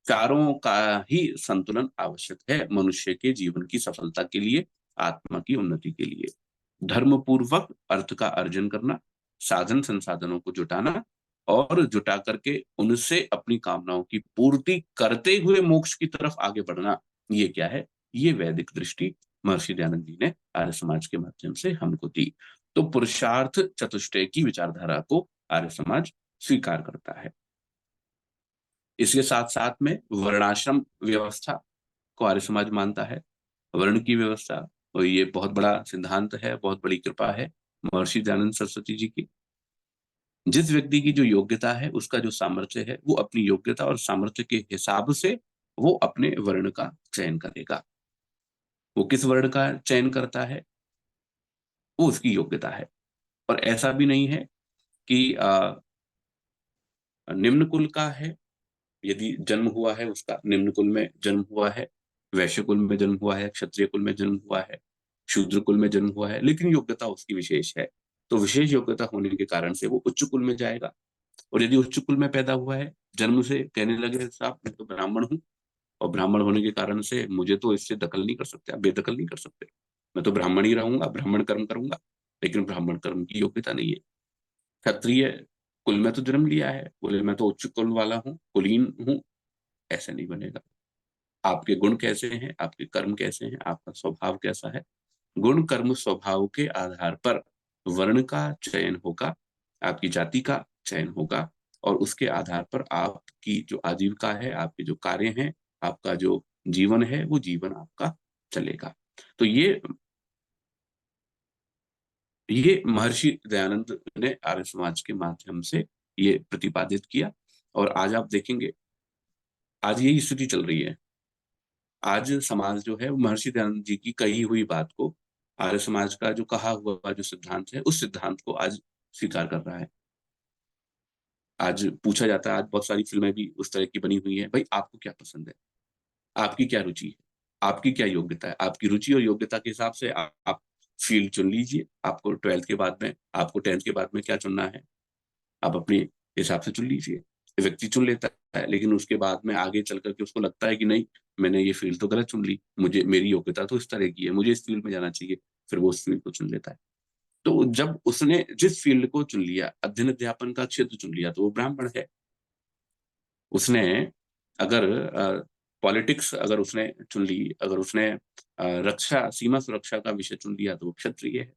चारों का ही संतुलन आवश्यक है मनुष्य के जीवन की सफलता के लिए, आत्मा की उन्नति के लिए। धर्म पूर्वक अर्थ का अर्जन करना, साधन संसाधनों को जुटाना और जुटा करके उनसे अपनी कामनाओं की पूर्ति करते हुए मोक्ष की तरफ आगे बढ़ना, ये क्या है? ये वैदिक दृष्टि महर्षि दयानंद जी ने आर्य समाज के माध्यम से हमको दी। तो पुरुषार्थ चतुष्टय की विचारधारा को आर्य समाज स्वीकार करता है। इसके साथ साथ में वर्णाश्रम व्यवस्था को आर्य समाज मानता है। वर्ण की व्यवस्था, और ये बहुत बड़ा सिद्धांत है, बहुत बड़ी कृपा है महर्षि दयानंद सरस्वती जी की। जिस व्यक्ति की जो योग्यता है, उसका जो सामर्थ्य है, वो अपनी योग्यता और सामर्थ्य के हिसाब से वो अपने वर्ण का चयन करेगा। वो किस वर्ण का चयन करता है, वो उसकी योग्यता है। और ऐसा भी नहीं है कि निम्न कुल का है, यदि जन्म हुआ है उसका निम्न कुल में जन्म हुआ है, वैश्य कुल में जन्म हुआ है, क्षत्रिय कुल में जन्म हुआ है, शूद्र कुल में जन्म हुआ है, लेकिन योग्यता उसकी विशेष है, तो विशेष योग्यता होने के कारण से वो उच्च कुल में जाएगा। और यदि उच्च कुल में पैदा हुआ है, जन्म से कहने लगे साहब मैं तो ब्राह्मण हूँ, और ब्राह्मण होने के कारण से मुझे तो इससे दखल नहीं कर सकते, आप बेदखल नहीं कर सकते, मैं तो ब्राह्मण ही रहूंगा, ब्राह्मण कर्म करूंगा, लेकिन ब्राह्मण कर्म की योग्यता नहीं है। क्षत्रिय कुल में तो जन्म लिया है, बोले मैं तो उच्च कुल वाला हूँ, कुलीन हूँ, ऐसे नहीं बनेगा। आपके गुण कैसे हैं, आपके कर्म कैसे हैं, आपका स्वभाव कैसा है, गुण कर्म स्वभाव के आधार पर वर्ण का चयन होगा, आपकी जाति का चयन होगा, और उसके आधार पर आपकी जो आजीविका है, आपके जो कार्य हैं, आपका जो जीवन है, वो जीवन आपका चलेगा। तो ये महर्षि दयानंद ने आर्य समाज के माध्यम से ये प्रतिपादित किया। और आज आप देखेंगे, आज यही स्थिति चल रही है। आज समाज जो है वो महर्षि दयानंद जी की कही हुई बात को, आर्य समाज का जो कहा हुआ जो सिद्धांत है, उस सिद्धांत को आज स्वीकार कर रहा है। आज पूछा जाता है, आज बहुत सारी फिल्में भी उस तरह की बनी हुई है, भाई आपको क्या पसंद है, आपकी क्या रुचि है, आपकी क्या योग्यता है, आपकी रुचि और योग्यता के हिसाब से आप फील्ड चुन लीजिए। आपको 12th के बाद में, आपको 10th के बाद में क्या चुनना है, आप अपने हिसाब से चुन लीजिए। व्यक्ति चुन लेता है, लेकिन उसके बाद में आगे चल करके उसको लगता है कि नहीं, मैंने ये फील्ड तो गलत चुन ली, मुझे मेरी योग्यता तो इस तरह की है, मुझे इस फील्ड में जाना चाहिए, फिर वो उस फील्ड को चुन लेता है। तो जब उसने जिस फील्ड को चुन लिया, अध्ययन अध्यापन का क्षेत्र चुन लिया, तो वो ब्राह्मण है। उसने अगर पॉलिटिक्स अगर उसने चुन ली, अगर उसने रक्षा सीमा सुरक्षा का विषय चुन लिया, तो वो क्षत्रिय है।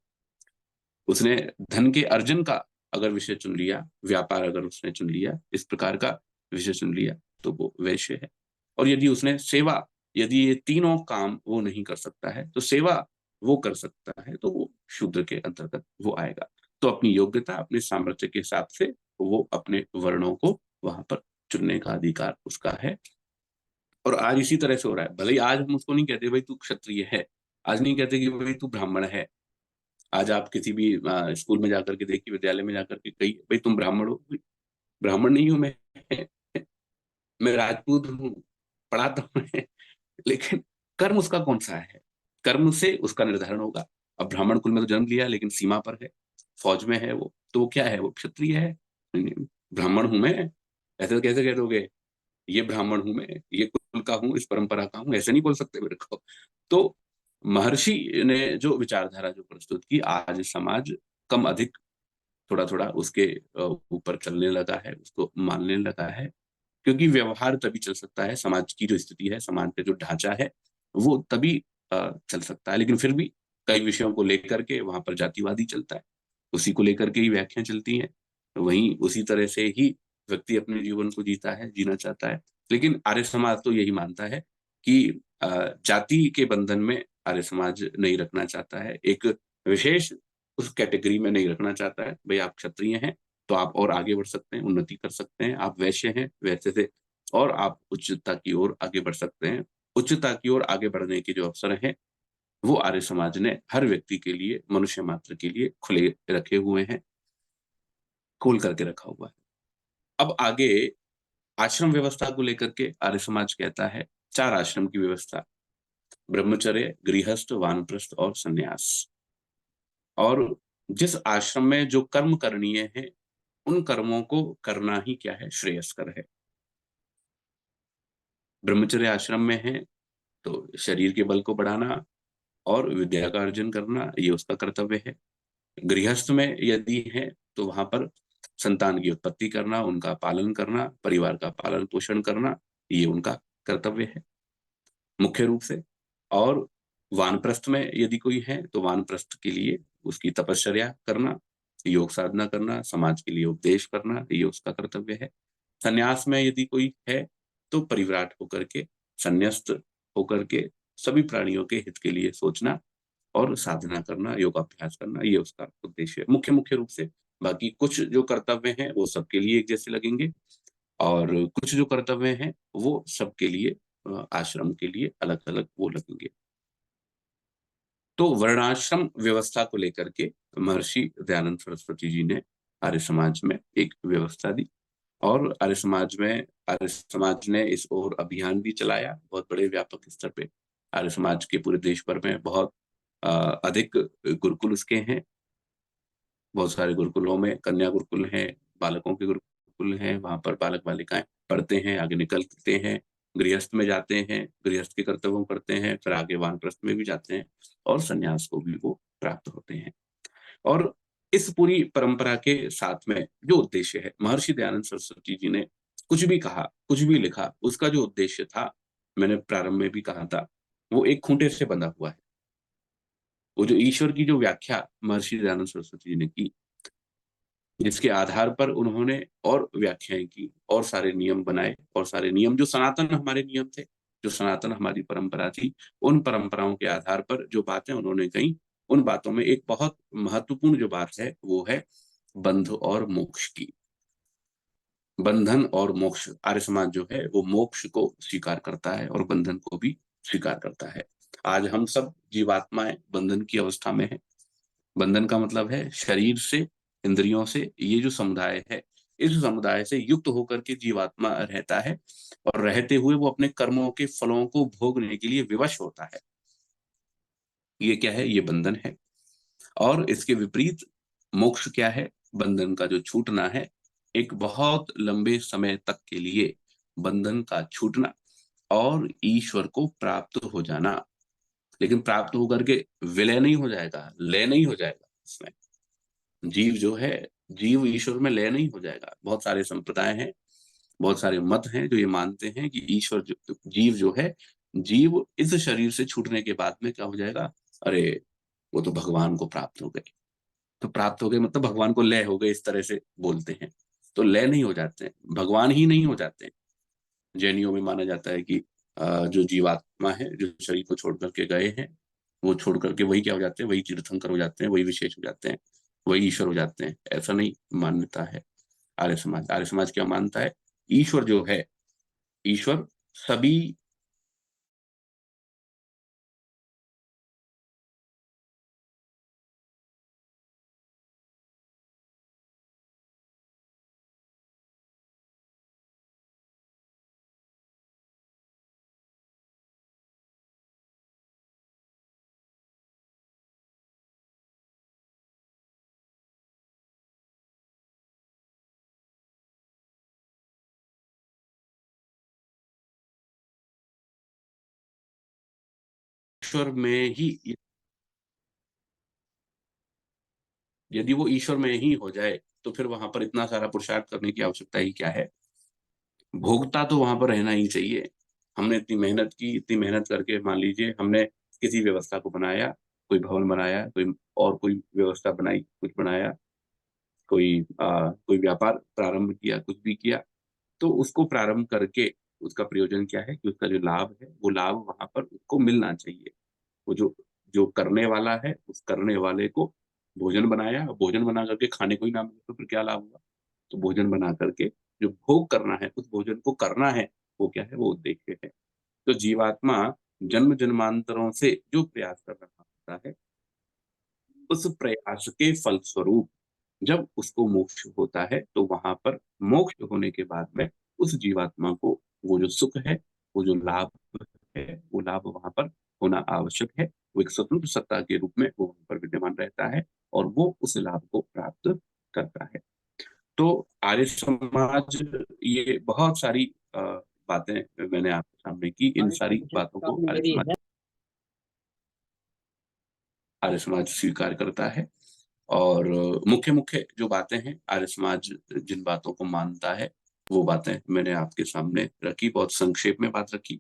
उसने धन के अर्जन का अगर विषय चुन लिया, व्यापार अगर उसने चुन लिया, इस प्रकार का विषय चुन लिया, तो वो वैश्य है। और यदि उसने सेवा, यदि ये तीनों काम वो नहीं कर सकता है, तो सेवा वो कर सकता है, तो वो शूद्र के अंतर्गत वो आएगा। तो अपनी योग्यता, अपने सामर्थ्य के हिसाब से वो अपने वर्णों को वहां पर चुनने का अधिकार उसका है। और आज इसी तरह से हो रहा है। भले ही आज हम उसको नहीं कहते भाई तू क्षत्रिय है, आज नहीं कहते कि भाई तू ब्राह्मण है। आज आप किसी भी स्कूल में जाकर के देखिए, विद्यालय में जाकर के कही भाई तुम ब्राह्मण हो, ब्राह्मण नहीं हूं मैं राजपूत हूँ, पढ़ाता हूँ मैं। लेकिन कर्म उसका कौन सा है, कर्म से उसका निर्धारण होगा। अब ब्राह्मण कुल में तो जन्म लिया, लेकिन सीमा पर है, फौज में है वो, तो वो क्या है, वो क्षत्रिय है। नहीं, ब्राह्मण हूं मैं, ऐसे तो कैसे कह दोगे, ये ब्राह्मण हूं मैं, ये कुल का हूँ, इस परंपरा का हूँ, ऐसे नहीं बोल सकते मेरे को। तो महर्षि ने जो विचारधारा जो प्रस्तुत की, आज समाज कम अधिक थोड़ा थोड़ा उसके ऊपर चलने लगा है, उसको मानने लगा है। क्योंकि व्यवहार तभी चल सकता है, समाज की जो स्थिति है, समाज का जो ढांचा है, वो तभी चल सकता है। लेकिन फिर भी कई विषयों को लेकर के वहां पर जातिवादी चलता है, उसी को लेकर के ही व्याख्याएं चलती हैं, वहीं उसी तरह से ही व्यक्ति अपने जीवन को जीता है, जीना चाहता है। लेकिन आर्य समाज तो यही मानता है कि जाति के बंधन में आर्य समाज नहीं रखना चाहता है, एक विशेष उस कैटेगरी में नहीं रखना चाहता है। भाई आप क्षत्रिय हैं तो आप और आगे बढ़ सकते हैं, उन्नति कर सकते हैं, आप वैश्य हैं वैसे से और आप उच्चता की ओर आगे बढ़ सकते हैं। उच्चता की ओर आगे बढ़ने के जो अवसर हैं, वो आर्य समाज ने हर व्यक्ति के लिए, मनुष्य मात्र के लिए खुले रखे हुए हैं, खोल करके रखा हुआ है। अब आगे आश्रम व्यवस्था को लेकर के आर्य समाज कहता है 4 आश्रम की व्यवस्था, ब्रह्मचर्य, गृहस्थ, वानप्रस्थ और संन्यास। और जिस आश्रम में जो कर्म करणीय है, उन कर्मों को करना ही क्या है, श्रेयस्कर है। ब्रह्मचर्य आश्रम में है तो शरीर के बल को बढ़ाना और विद्या का अर्जन करना, ये उसका कर्तव्य है। गृहस्थ में यदि है तो वहां पर संतान की उत्पत्ति करना, उनका पालन करना, परिवार का पालन पोषण करना, ये उनका कर्तव्य है मुख्य रूप से। और वानप्रस्थ में यदि कोई है तो वानप्रस्थ के लिए उसकी तपश्चर्या करना, योग साधना करना, समाज के लिए उपदेश करना, ये उसका कर्तव्य है। संन्यास में यदि कोई है तो परिव्राट होकर के, संन्यस्त होकर के सभी प्राणियों के हित के लिए सोचना और साधना करना, योगाभ्यास करना, ये उसका उद्देश्य है मुख्य मुख्य रूप से। बाकी कुछ जो कर्तव्य हैं वो सबके लिए एक जैसे लगेंगे, और कुछ जो कर्तव्य हैं वो सबके लिए, आश्रम के लिए अलग अलग वो लगेंगे। तो वर्णाश्रम व्यवस्था को लेकर के महर्षि दयानंद सरस्वती जी ने आर्य समाज में एक व्यवस्था दी, और आर्य समाज ने इस ओर अभियान भी चलाया बहुत बड़े व्यापक स्तर पे। आर्य समाज के पूरे देश भर में बहुत अधिक गुरुकुल उसके हैं। बहुत सारे गुरुकुलों में कन्या गुरुकुल हैं, बालकों के गुरुकुल हैं, वहां पर बालक बालिकाएं पढ़ते हैं, आगे निकलते हैं, गृहस्थ में जाते हैं, गृहस्थ के कर्तव्यों करते हैं, फिर आगे वानप्रस्थ में भी जाते हैं, और संन्यास को भी वो प्राप्त होते हैं। और इस पूरी परंपरा के साथ में जो उद्देश्य है, महर्षि दयानंद सरस्वती जी ने कुछ भी कहा, कुछ भी लिखा, उसका जो उद्देश्य था, मैंने प्रारंभ में भी कहा था, वो एक खूंटे से बंधा हुआ है। वो जो ईश्वर की जो व्याख्या महर्षि दयानंद सरस्वती जी ने की, जिसके आधार पर उन्होंने और व्याख्याएं की और सारे नियम बनाए, और सारे नियम जो सनातन हमारे नियम थे, जो सनातन हमारी परंपरा थी, उन परंपराओं के आधार पर जो बातें उन्होंने कही, उन बातों में एक बहुत महत्वपूर्ण जो बात है वो है बंध और मोक्ष की। बंधन और मोक्ष, आर्य समाज जो है वो मोक्ष को स्वीकार करता है और बंधन को भी स्वीकार करता है। आज हम सब जीवात्माएं बंधन की अवस्था में है। बंधन का मतलब है शरीर से, इंद्रियों से, ये जो समुदाय है, इस समुदाय से युक्त होकर के जीवात्मा रहता है, और रहते हुए वो अपने कर्मों के फलों को भोगने के लिए विवश होता है। ये क्या है? ये बंधन है। और इसके विपरीत मोक्ष क्या है? बंधन का जो छूटना है, एक बहुत लंबे समय तक के लिए बंधन का छूटना और ईश्वर को प्राप्त हो जाना। लेकिन प्राप्त होकर के विलय नहीं हो जाएगा, लय नहीं हो जाएगा। इसमें जीव जो है, जीव ईश्वर में लय नहीं हो जाएगा। बहुत सारे संप्रदाय हैं, बहुत सारे मत हैं जो ये मानते हैं कि जीव जो है, जीव इस शरीर से छूटने के बाद में क्या हो जाएगा? अरे वो तो भगवान को प्राप्त हो गए। तो प्राप्त हो गए मतलब भगवान को लय हो गए, इस तरह से बोलते हैं। तो लय नहीं हो जाते हैं, भगवान ही नहीं हो जाते हैं। जैनियों में माना जाता है कि जो जीवात्मा है, जो शरीर को छोड़ करके गए हैं, वो छोड़ करके वही क्या हो जाते हैं? वही तीर्थंकर हो जाते हैं, वही विशेष हो जाते हैं, वही ईश्वर हो जाते हैं। ऐसा नहीं मान्यता है आर्य समाज क्या मानता है? ईश्वर जो है, ईश्वर सभी ईश्वर में ही, यदि वो ईश्वर में ही हो जाए तो फिर वहां पर इतना सारा पुरुषार्थ करने की आवश्यकता ही क्या है? भोगता तो वहां पर रहना ही चाहिए। हमने इतनी मेहनत की, इतनी मेहनत करके मान लीजिए हमने किसी व्यवस्था को बनाया, कोई भवन बनाया, कोई और कोई व्यवस्था बनाई, कुछ बनाया, कोई व्यापार प्रारंभ किया, कुछ भी किया, तो उसको प्रारंभ करके उसका प्रयोजन क्या है कि उसका जो लाभ है वो लाभ वहां पर उसको मिलना चाहिए। वो जो जो करने वाला है, उस करने वाले को भोजन बनाया, भोजन बना करके खाने को ही ना मिले तो फिर क्या लाभ हुआ? तो भोजन बना करके जो भोग करना है, उस भोजन को करना है, वो क्या है? वो उद्देश्य है। तो जीवात्मा जन्म जन्मांतरों से जो प्रयास कर रहा होता है, उस प्रयास के फलस्वरूप जब उसको मोक्ष होता है, तो वहां पर मोक्ष होने के बाद में उस जीवात्मा को वो जो सुख है, वो जो लाभ है, वो लाभ वहां पर होना आवश्यक है। वो एक स्वतंत्र सत्ता के रूप में वो वहां पर विद्यमान रहता है, और वो उस लाभ को प्राप्त करता है। तो आर्य समाज, ये बहुत सारी बातें मैंने आपके सामने की। इन सारी बातों को आर्य समाज स्वीकार करता है। और मुख्य मुख्य जो बातें हैं, आर्य समाज जिन बातों को मानता है, वो बातें मैंने आपके सामने रखी, बहुत संक्षेप में बात रखी।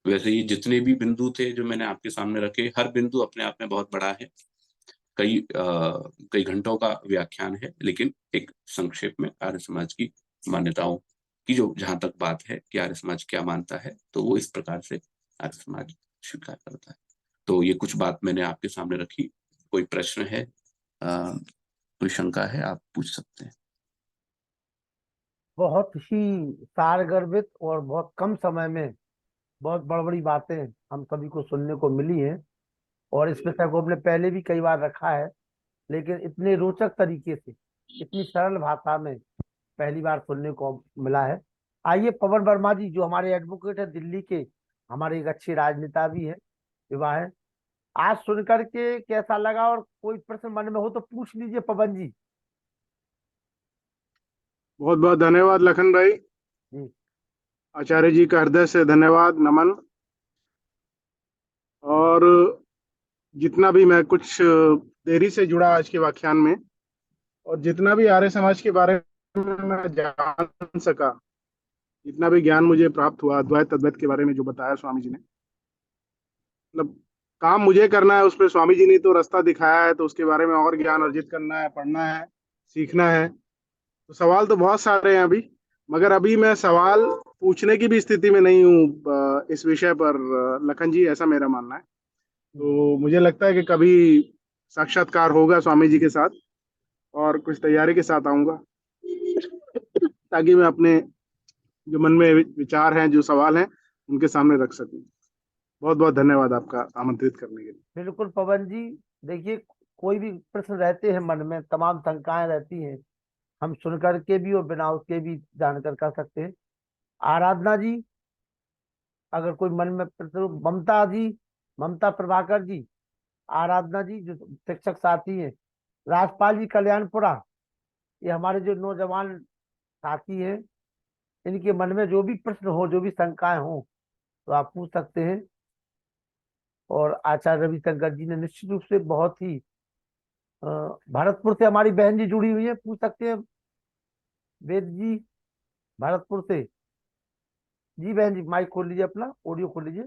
वैसे ये जितने भी बिंदु थे जो मैंने आपके सामने रखे, हर बिंदु अपने आप में बहुत बड़ा है। कई घंटों का व्याख्यान है, लेकिन एक संक्षेप में आर्य समाज की मान्यताओं की जो जहां तक बात है कि आर्य समाज क्या मानता है, तो वो इस प्रकार से आर्य समाज स्वीकार करता है। तो ये कुछ बात मैंने आपके सामने रखी। कोई प्रश्न है, कोई शंका है, आप पूछ सकते हैं। बहुत ही सारगर्भित और बहुत कम समय में बहुत बड़ी बड़ी बातें हम सभी को सुनने को मिली हैं, और इस विषय को हमने पहले भी कई बार रखा है, लेकिन इतने रोचक तरीके से, इतनी सरल भाषा में पहली बार सुनने को मिला है। आइए पवन वर्मा जी, जो हमारे एडवोकेट है दिल्ली के, हमारे एक अच्छे राजनेता भी है, युवा है, आज सुन करके कैसा लगा, और कोई प्रश्न मन में हो तो पूछ लीजिए पवन जी। बहुत बहुत धन्यवाद लखन भाई। जी। आचार्य जी का हृदय से धन्यवाद, नमन। और जितना भी मैं कुछ देरी से जुड़ा आज के व्याख्यान में, और जितना भी आर्य समाज के बारे में मैं जान सका, जितना भी ज्ञान मुझे प्राप्त हुआ अद्वैत अद्वैत के बारे में जो बताया स्वामी जी ने, मतलब काम मुझे करना है, उस पर स्वामी जी ने तो रास्ता दिखाया है, तो उसके बारे में और ज्ञान अर्जित करना है, पढ़ना है, सीखना है। तो सवाल तो बहुत सारे हैं अभी, मगर अभी मैं सवाल पूछने की भी स्थिति में नहीं हूँ इस विषय पर, लखन जी, ऐसा मेरा मानना है। तो मुझे लगता है कि कभी साक्षात्कार होगा स्वामी जी के साथ, और कुछ तैयारी के साथ आऊंगा, ताकि मैं अपने जो मन में विचार हैं, जो सवाल हैं, उनके सामने रख सकूं। बहुत बहुत धन्यवाद आपका आमंत्रित करने के लिए। बिल्कुल पवन जी, देखिए, कोई भी प्रश्न रहते हैं मन में, तमाम शंकाएं रहती हैं, हम सुन करके भी और बिना उसके भी जानकर कर सकते हैं। आराधना जी, अगर कोई मन में प्रश्न, ममता जी, ममता प्रभाकर जी, आराधना जी जो शिक्षक साथी हैं, राजपाल जी कल्याणपुरा, ये हमारे जो नौजवान साथी हैं, इनके मन में जो भी प्रश्न हो, जो भी शंकाएं हो, तो आप पूछ सकते हैं। और आचार्य रविशंकर जी ने निश्चित रूप से बहुत ही भरतपुर से हमारी बहन जी जुड़ी हुई है, पूछ सकते हैं। वेद जी, भरतपुर से, जी बहन जी माइक खोल लीजिए, अपना ऑडियो खोल लीजिए।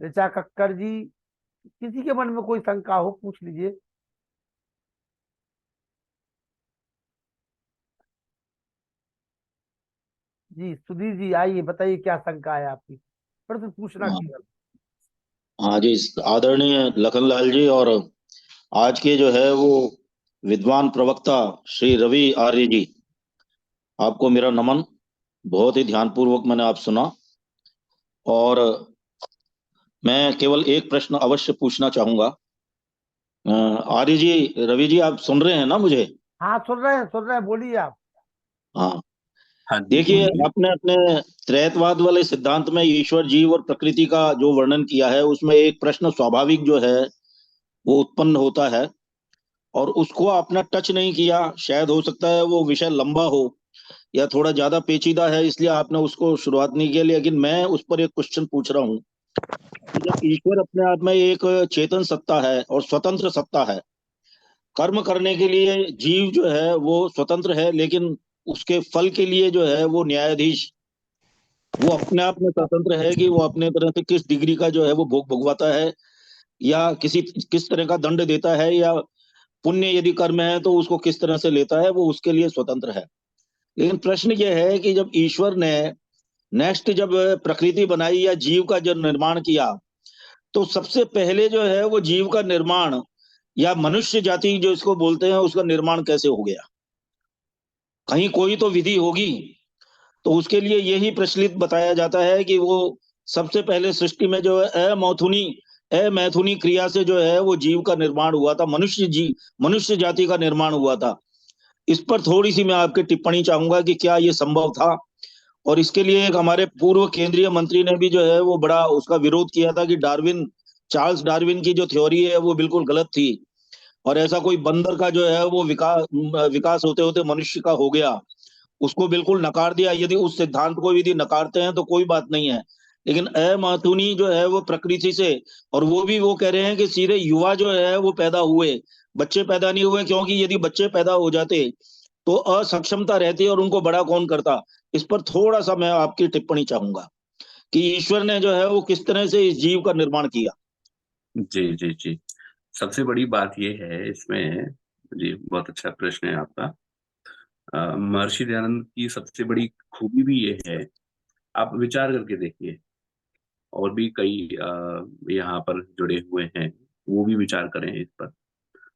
ऋचा कक्कर जी, किसी के मन में कोई शंका हो पूछ लीजिए। जी सुधीर जी, आइए बताइए क्या शंका है आपकी, प्रश्न पूछना हाँ केवल। हाँ जी, आदरणीय लखनलाल जी, और आज के जो है वो विद्वान प्रवक्ता श्री रवि आर्य जी, आपको मेरा नमन। बहुत ही ध्यानपूर्वक मैंने आप सुना, और मैं केवल एक प्रश्न अवश्य पूछना चाहूंगा। आर्य जी, रवि जी, आप सुन रहे हैं ना मुझे? हाँ सुन रहे हैं, बोलिए आप। हाँ, हाँ जी, देखिए, बोलिए। आपने अपने त्रैतवाद वाले सिद्धांत में ईश्वर, जीव और प्रकृति का जो वर्णन किया है, उसमें एक प्रश्न स्वाभाविक जो है वो उत्पन्न होता है, और उसको आपने टच नहीं किया। शायद हो सकता है वो विषय लंबा हो या थोड़ा ज्यादा पेचीदा है, इसलिए आपने उसको शुरुआत नहीं किया। लेकिन मैं उस पर एक क्वेश्चन पूछ रहा हूँ कि जब ईश्वर अपने आप में एक चेतन सत्ता है और स्वतंत्र सत्ता है, कर्म करने के लिए जीव जो है वो स्वतंत्र है, लेकिन उसके फल के लिए जो है वो न्यायाधीश, वो अपने आप में स्वतंत्र है कि वो अपने तरह से किस डिग्री का जो है वो भोग भुगवाता है, या किस तरह का दंड देता है, या पुण्य यदि कर्म है तो उसको किस तरह से लेता है, वो उसके लिए स्वतंत्र है। लेकिन प्रश्न यह है कि जब ईश्वर ने नेक्स्ट जब प्रकृति बनाई या जीव का जब निर्माण किया, तो सबसे पहले जो है वो जीव का निर्माण या मनुष्य जाति जो इसको बोलते हैं, उसका निर्माण कैसे हो गया? कहीं कोई तो विधि होगी। तो उसके लिए यही प्रचलित बताया जाता है कि वो सबसे पहले सृष्टि में जो है अमैथुनी क्रिया से जो है वो जीव का निर्माण हुआ था, मनुष्य जाति का निर्माण हुआ था। इस पर थोड़ी सी मैं आपकी टिप्पणी चाहूंगा कि क्या ये संभव था। और इसके लिए एक हमारे पूर्व केंद्रीय मंत्री ने भी जो है वो बड़ा उसका विरोध किया था कि चार्ल्स डार्विन की जो थ्योरी है वो बिल्कुल गलत थी, और ऐसा कोई बंदर का जो है वो विकास होते होते मनुष्य का हो गया, उसको बिल्कुल नकार दिया। यदि उस सिद्धांत को यदि नकारते हैं तो कोई बात नहीं है, लेकिन अमातुनी जो है वो प्रकृति से, और वो भी वो कह रहे हैं कि सीधे युवा जो है वो पैदा हुए, बच्चे पैदा नहीं हुए, क्योंकि यदि बच्चे पैदा हो जाते तो असक्षमता रहती और उनको बड़ा कौन करता। इस पर थोड़ा सा मैं आपकी टिप्पणी चाहूंगा कि ईश्वर ने जो है वो किस तरह से इस जीव का निर्माण किया। जी जी जी, सबसे बड़ी बात ये है इसमें, जी बहुत अच्छा प्रश्न है आपका। महर्षि दयानंद की सबसे बड़ी खूबी भी ये है, आप विचार करके देखिए, और भी कई यहाँ पर जुड़े हुए हैं, वो भी विचार करें इस पर।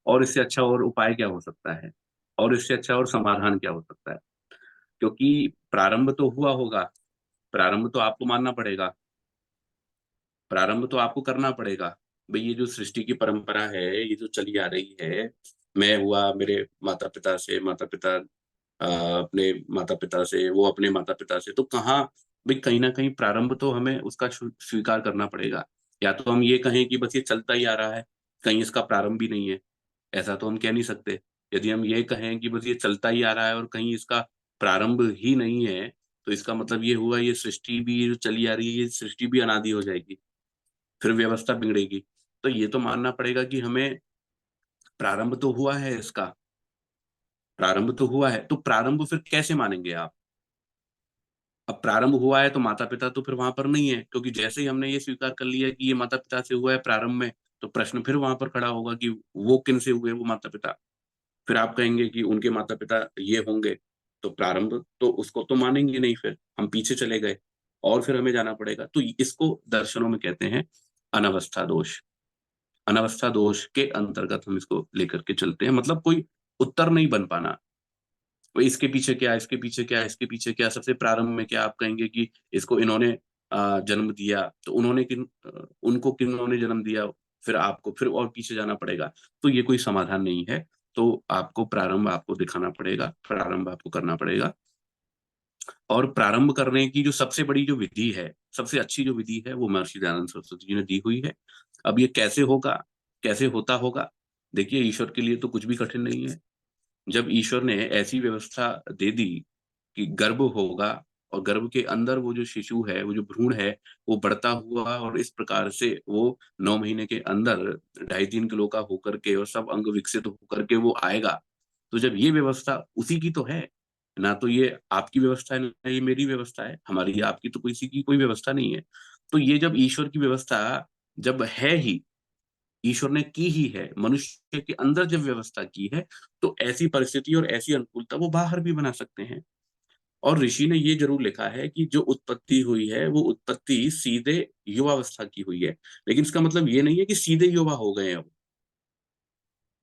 और इससे अच्छा और उपाय क्या हो सकता है, और इससे अच्छा और समाधान क्या हो सकता है? क्योंकि प्रारंभ तो हुआ होगा, प्रारंभ तो आपको मानना पड़ेगा, प्रारंभ तो आपको करना पड़ेगा। भाई ये जो सृष्टि की परंपरा है, ये जो चली आ रही है, मैं हुआ मेरे माता पिता से, माता पिता अपने माता पिता से, वो अपने माता पिता से, तो कहाँ, भाई कहीं ना कहीं प्रारंभ तो हमें उसका स्वीकार करना पड़ेगा। या तो हम ये कहें कि बस ये चलता ही आ रहा है, कहीं इसका प्रारंभ भी नहीं है, ऐसा तो हम कह नहीं सकते। यदि हम ये कहें कि बस ये चलता ही आ रहा है और कहीं इसका प्रारंभ ही नहीं है, तो इसका मतलब ये हुआ ये सृष्टि भी, ये जो चली आ रही है, ये सृष्टि भी अनादि हो जाएगी, फिर व्यवस्था बिगड़ेगी। तो ये तो मानना पड़ेगा कि हमें प्रारंभ तो हुआ है इसका, प्रारंभ तो हुआ है, तो प्रारंभ फिर कैसे मानेंगे आप? अब प्रारंभ हुआ है तो माता पिता तो फिर वहां पर नहीं है, क्योंकि जैसे ही हमने ये स्वीकार कर लिया कि ये माता पिता से हुआ है प्रारंभ में, तो प्रश्न फिर वहां पर खड़ा होगा कि वो किन से हुए वो माता पिता। फिर आप कहेंगे कि उनके माता पिता ये होंगे, तो प्रारंभ तो उसको तो मानेंगे नहीं, फिर हम पीछे चले गए और फिर हमें जाना पड़ेगा। तो इसको दर्शनों में कहते हैं अनवस्था दोष। अनवस्था दोष के अंतर्गत हम इसको लेकर के चलते हैं, मतलब कोई उत्तर नहीं बन पाना। वो इसके पीछे क्या, इसके पीछे क्या, इसके पीछे क्या, सबसे प्रारंभ में क्या आप कहेंगे कि इसको इन्होंने जन्म दिया, तो उन्होंने उनको किन्होंने जन्म दिया, फिर आपको फिर और पीछे जाना पड़ेगा। तो ये कोई समाधान नहीं है। तो आपको प्रारंभ आपको दिखाना पड़ेगा, प्रारंभ आपको करना पड़ेगा। और प्रारंभ करने की जो सबसे बड़ी जो विधि है, सबसे अच्छी जो विधि है, वो महर्षि दयानंद सरस्वती जी ने दी हुई है। अब ये कैसे होगा, कैसे होता होगा? देखिए, ईश्वर के लिए तो कुछ भी कठिन नहीं है। जब ईश्वर ने ऐसी व्यवस्था दे दी कि गर्भ होगा, और गर्भ के अंदर वो जो शिशु है, वो जो भ्रूण है, वो बढ़ता हुआ और इस प्रकार से वो 9 महीने के अंदर 2.5-3 किलो का होकर के और सब अंग विकसित होकर के वो आएगा। तो जब ये व्यवस्था उसी की तो है, ना तो ये आपकी व्यवस्था है, ना ये मेरी व्यवस्था है, हमारी आपकी तो किसी की कोई व्यवस्था नहीं है। तो ये जब ईश्वर की व्यवस्था जब है ही, ईश्वर ने की ही है, मनुष्य के अंदर जब व्यवस्था की है, तो ऐसी परिस्थिति और ऐसी अनुकूलता वो बाहर भी बना सकते हैं। और ऋषि ने ये जरूर लिखा है कि जो उत्पत्ति हुई है, वो उत्पत्ति सीधे युवावस्था की हुई है। लेकिन इसका मतलब ये नहीं है कि सीधे युवा हो गए हैं।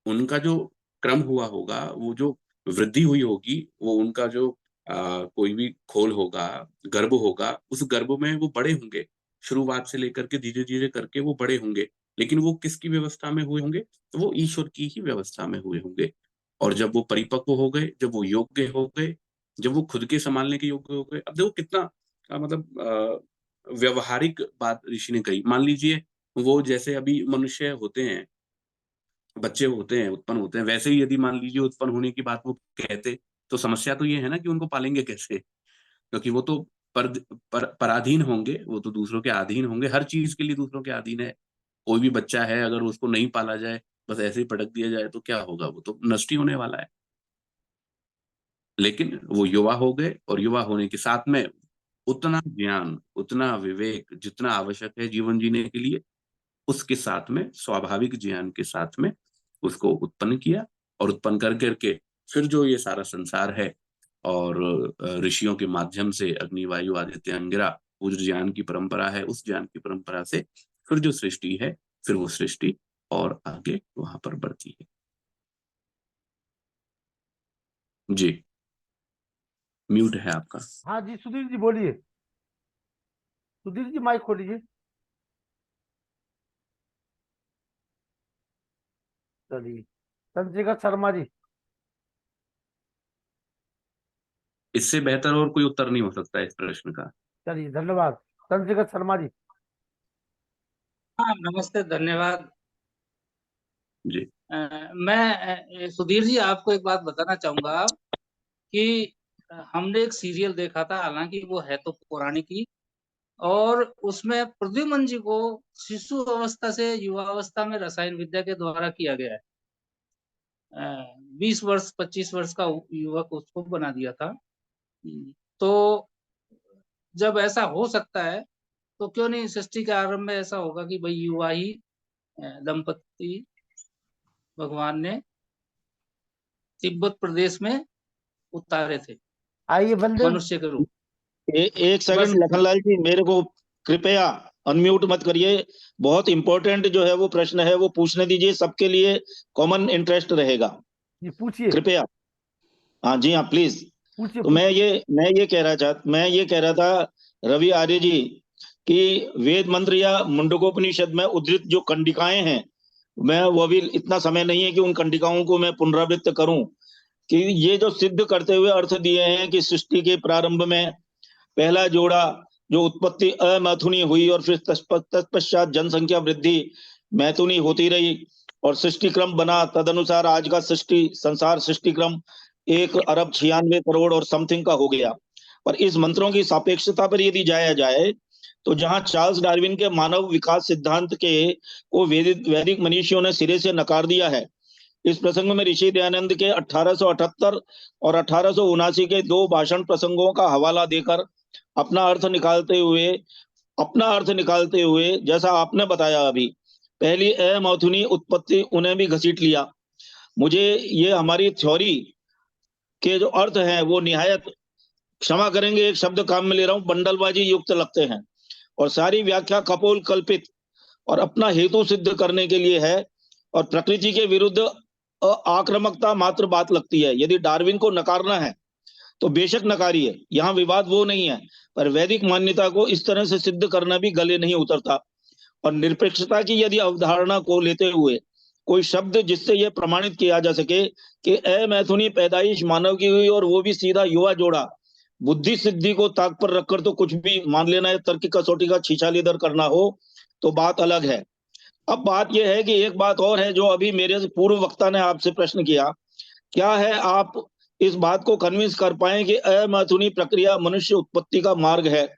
उनका जो क्रम हुआ होगा, वो जो वृद्धि हुई होगी, वो उनका जो कोई भी खोल होगा, गर्भ होगा, उस गर्भ में वो बड़े होंगे। शुरुआत से लेकर के धीरे धीरे करके वो बड़े होंगे। लेकिन वो किसकी व्यवस्था में हुए होंगे? तो वो ईश्वर की ही व्यवस्था में हुए होंगे। और जब वो परिपक्व हो गए, जब वो योग्य हो गए, जब वो खुद के संभालने के योग्य हो गए, अब देखो कितना मतलब व्यवहारिक बात ऋषि ने कही। मान लीजिए, वो जैसे अभी मनुष्य होते हैं, बच्चे होते हैं, उत्पन्न होते हैं, वैसे ही यदि मान लीजिए उत्पन्न होने की बात वो कहते, तो समस्या तो ये है ना कि उनको पालेंगे कैसे? क्योंकि वो तो पराधीन होंगे, वो तो दूसरों के अधीन होंगे, हर चीज के लिए दूसरों के अधीन है। कोई भी बच्चा है, अगर उसको नहीं पाला जाए, बस ऐसे ही पटक दिया जाए, तो क्या होगा? वो तो नष्ट ही होने वाला है। लेकिन वो युवा हो गए, और युवा होने के साथ में उतना ज्ञान, उतना विवेक जितना आवश्यक है जीवन जीने के लिए, उसके साथ में, स्वाभाविक ज्ञान के साथ में उसको उत्पन्न किया। और उत्पन्न कर करके फिर जो ये सारा संसार है, और ऋषियों के माध्यम से अग्नि वायु आदित्य अंगिरा, वो जो ज्ञान की परंपरा है, उस ज्ञान की परंपरा से फिर जो सृष्टि है, फिर वो सृष्टि और आगे वहां पर बढ़ती है। जी, म्यूट है आपका। हाँ जी, सुधीर जी बोलिए। सुधीर जी माइक खोलिए। चलिए, चंद्रिका शर्मा जी। इससे बेहतर और कोई उत्तर नहीं हो सकता इस प्रश्न का। चलिए, धन्यवाद। चंद्रिका शर्मा जी। हाँ, नमस्ते, धन्यवाद। जी। मैं सुधीर जी, आपको एक बात बताना चाहूंगा कि हमने एक सीरियल देखा था, हालांकि वो है तो पौराणिक ही, और उसमें प्रद्युम्न जी को शिशु अवस्था से युवा अवस्था में रसायन विद्या के द्वारा किया गया है। 20 वर्ष 25 वर्ष का युवक उसको बना दिया था। तो जब ऐसा हो सकता है, तो क्यों नहीं सृष्टि के आरंभ में ऐसा होगा कि भाई युवा ही दंपति भगवान ने तिब्बत प्रदेश में उतारे थे आइए बलदेव मनुष्य के रूप। एक सेकंड लखनलाल जी, मेरे को कृपया अनम्यूट मत करिए। बहुत इंपॉर्टेंट जो है वो प्रश्न है, वो पूछने दीजिए, सबके लिए कॉमन इंटरेस्ट रहेगा, जी, पूछिए कृपया। हाँ जी, हाँ प्लीज। पूछिए तो मैं ये कह रहा था रवि आर्य जी कि वेद मंत्र या मुंडकोपनिषद में उद्धृत जो कंडिकाएं हैं, मैं वो भी इतना समय नहीं है कि उन कंडिकाओं को मैं पुनरावृत्त करूं, कि ये जो सिद्ध करते हुए अर्थ दिए हैं कि सृष्टि के प्रारंभ में पहला जोड़ा जो उत्पत्ति अमैथुनी हुई और फिर तत्पश्चात जनसंख्या वृद्धि मैथुनी होती रही और सृष्टि क्रम बना, तदनुसार आज का संसार सृष्टि क्रम 1,96,96,00,000 और समथिंग का हो गया। पर इस मंत्रों की सापेक्षता पर यदि जाया जाए तो जहां चार्ल्स डार्विन के मानव विकास सिद्धांत के को वैदिक मनीषियों ने सिरे से नकार दिया है, इस प्रसंग में ऋषि दयानंद के 1878 और 1879 के 2 भाषण प्रसंगों का हवाला देकर अपना अर्थ निकालते हुए जैसा आपने बताया अभी, पहली अमैथुनी उत्पत्ति उन्हें भी घसीट लिया। मुझे ये हमारी थ्योरी के जो अर्थ हैं वो निहायत, क्षमा करेंगे एक शब्द काम में ले रहा हूं, बंडलबाजी युक्त लगते हैं और सारी व्याख्या कपोल कल्पित और अपना हेतु सिद्ध करने के लिए है और प्रकृति के विरुद्ध आक्रामकता मात्र बात लगती है। यदि डार्विन को नकारना है तो बेशक नकारिए, यहाँ विवाद वो नहीं है, पर वैदिक मान्यता को इस तरह से सिद्ध करना भी गले नहीं उतरता। और निरपेक्षता की यदि अवधारणा को लेते हुए कोई शब्द जिससे यह प्रमाणित किया जा सके कि अमैथुनी पैदाइश मानव की हुई और वो भी सीधा युवा जोड़ा, बुद्धि सिद्धि को ताक पर रखकर तो कुछ भी मान लेना है, तर्क कसौटी का छीछालीदर करना हो तो बात अलग है। अब बात यह है कि एक बात और है जो अभी मेरे पूर्व वक्ता ने आपसे प्रश्न किया, क्या है आप इस बात को कन्विंस कर पाए कि अमैथुनी प्रक्रिया मनुष्य उत्पत्ति का मार्ग है।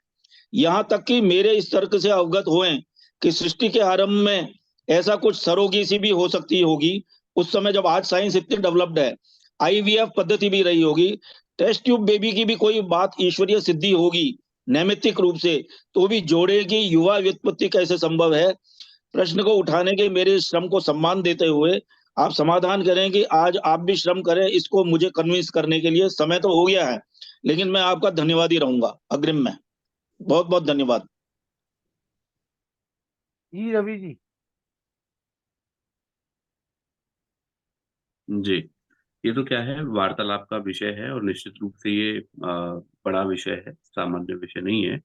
यहां तक कि मेरे इस तर्क से अवगत हुए कि सृष्टि के आरंभ में ऐसा कुछ सरोगेसी भी हो सकती होगी, उस समय जब आज साइंस इतनी डेवलप्ड है, आईवीएफ पद्धति भी रही होगी, टेस्ट ट्यूब बेबी की भी कोई बात ईश्वरीय सिद्धि होगी नैमित्तिक रूप से, तो भी जोड़े की युवा व्युत्पत्ति कैसे संभव है। प्रश्न को उठाने के मेरे श्रम को सम्मान देते हुए आप समाधान करें कि आज आप भी श्रम करें इसको मुझे कन्विंस करने के लिए। समय तो हो गया है, लेकिन मैं आपका धन्यवादी रहूंगा अग्रिम में। बहुत बहुत धन्यवाद। जी रवि जी। जी, ये तो क्या है, वार्तालाप का विषय है और निश्चित रूप से ये बड़ा विषय है, सामान्य विषय नहीं है।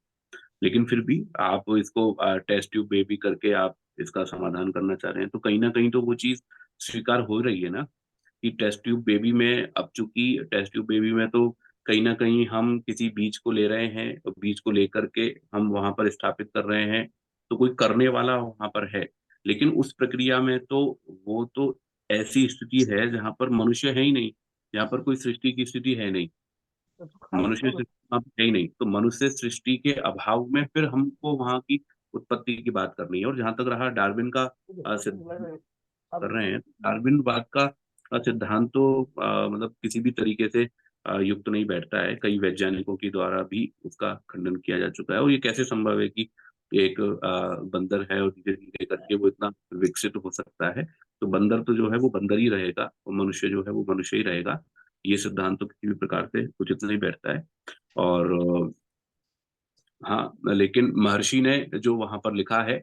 लेकिन फिर भी आप इसको टेस्ट ट्यूब बेबी करके आप इसका समाधान करना चाह रहे हैं, तो कहीं ना कहीं तो वो चीज स्वीकार हो रही है ना, कि टेस्ट ट्यूब बेबी में, अब चूंकि टेस्ट ट्यूब बेबी में तो कहीं ना कहीं हम किसी बीज को ले रहे हैं और बीज को लेकर के हम वहां पर स्थापित कर रहे हैं, तो कोई करने वाला वहां पर है। लेकिन उस प्रक्रिया में तो वो तो ऐसी स्थिति है जहां पर मनुष्य है ही नहीं, जहां पर कोई सृष्टि की स्थिति है नहीं, तो खाली मनुष्य छोड़ो। सृष्टि वहाँ पे है ही नहीं, तो मनुष्य सृष्टि के अभाव में फिर हमको वहां की उत्पत्ति की बात करनी है। और जहां तक रहा डार्विन का सिद्धांत कर रहे हैं, डार्विन वाद का सिद्धांत तो मतलब किसी भी तरीके से युक्त नहीं बैठता है। कई वैज्ञानिकों के द्वारा भी उसका खंडन किया जा चुका है। और ये कैसे संभव है कि एक बंदर है और धीरे धीरे करके वो इतना विकसित हो सकता है, तो बंदर तो जो है वो बंदर ही रहेगा और मनुष्य जो है वो मनुष्य ही रहेगा। ये सिद्धांत तो किसी भी प्रकार से उचित नहीं बैठता है। और हाँ, लेकिन महर्षि ने जो वहां पर लिखा है,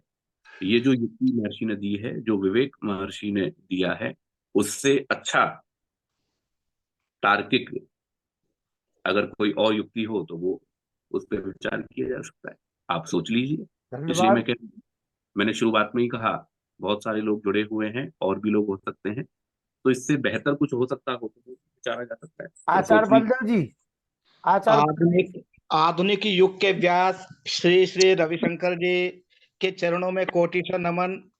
ये जो युक्ति महर्षि ने दी है, जो विवेक महर्षि ने दिया है, उससे अच्छा तार्किक अगर कोई और युक्ति हो तो वो उस पर विचार किया जा सकता है। आप सोच लीजिए। इसलिए धन्यवाद। मैंने शुरुआत में ही कहा, बहुत सारे लोग जुड़े हुए हैं और भी लोग हो सकते हैं, तो इससे बेहतर कुछ हो सकता हो तो विचारा जा सकता है, तो आचार्य सोच लीजिए। बलदेव जी, आचार्य आधुनिक आधुनिक युग के व्यास श्री श्री रविशंकर जी के चरणों में कोटिशः नमन।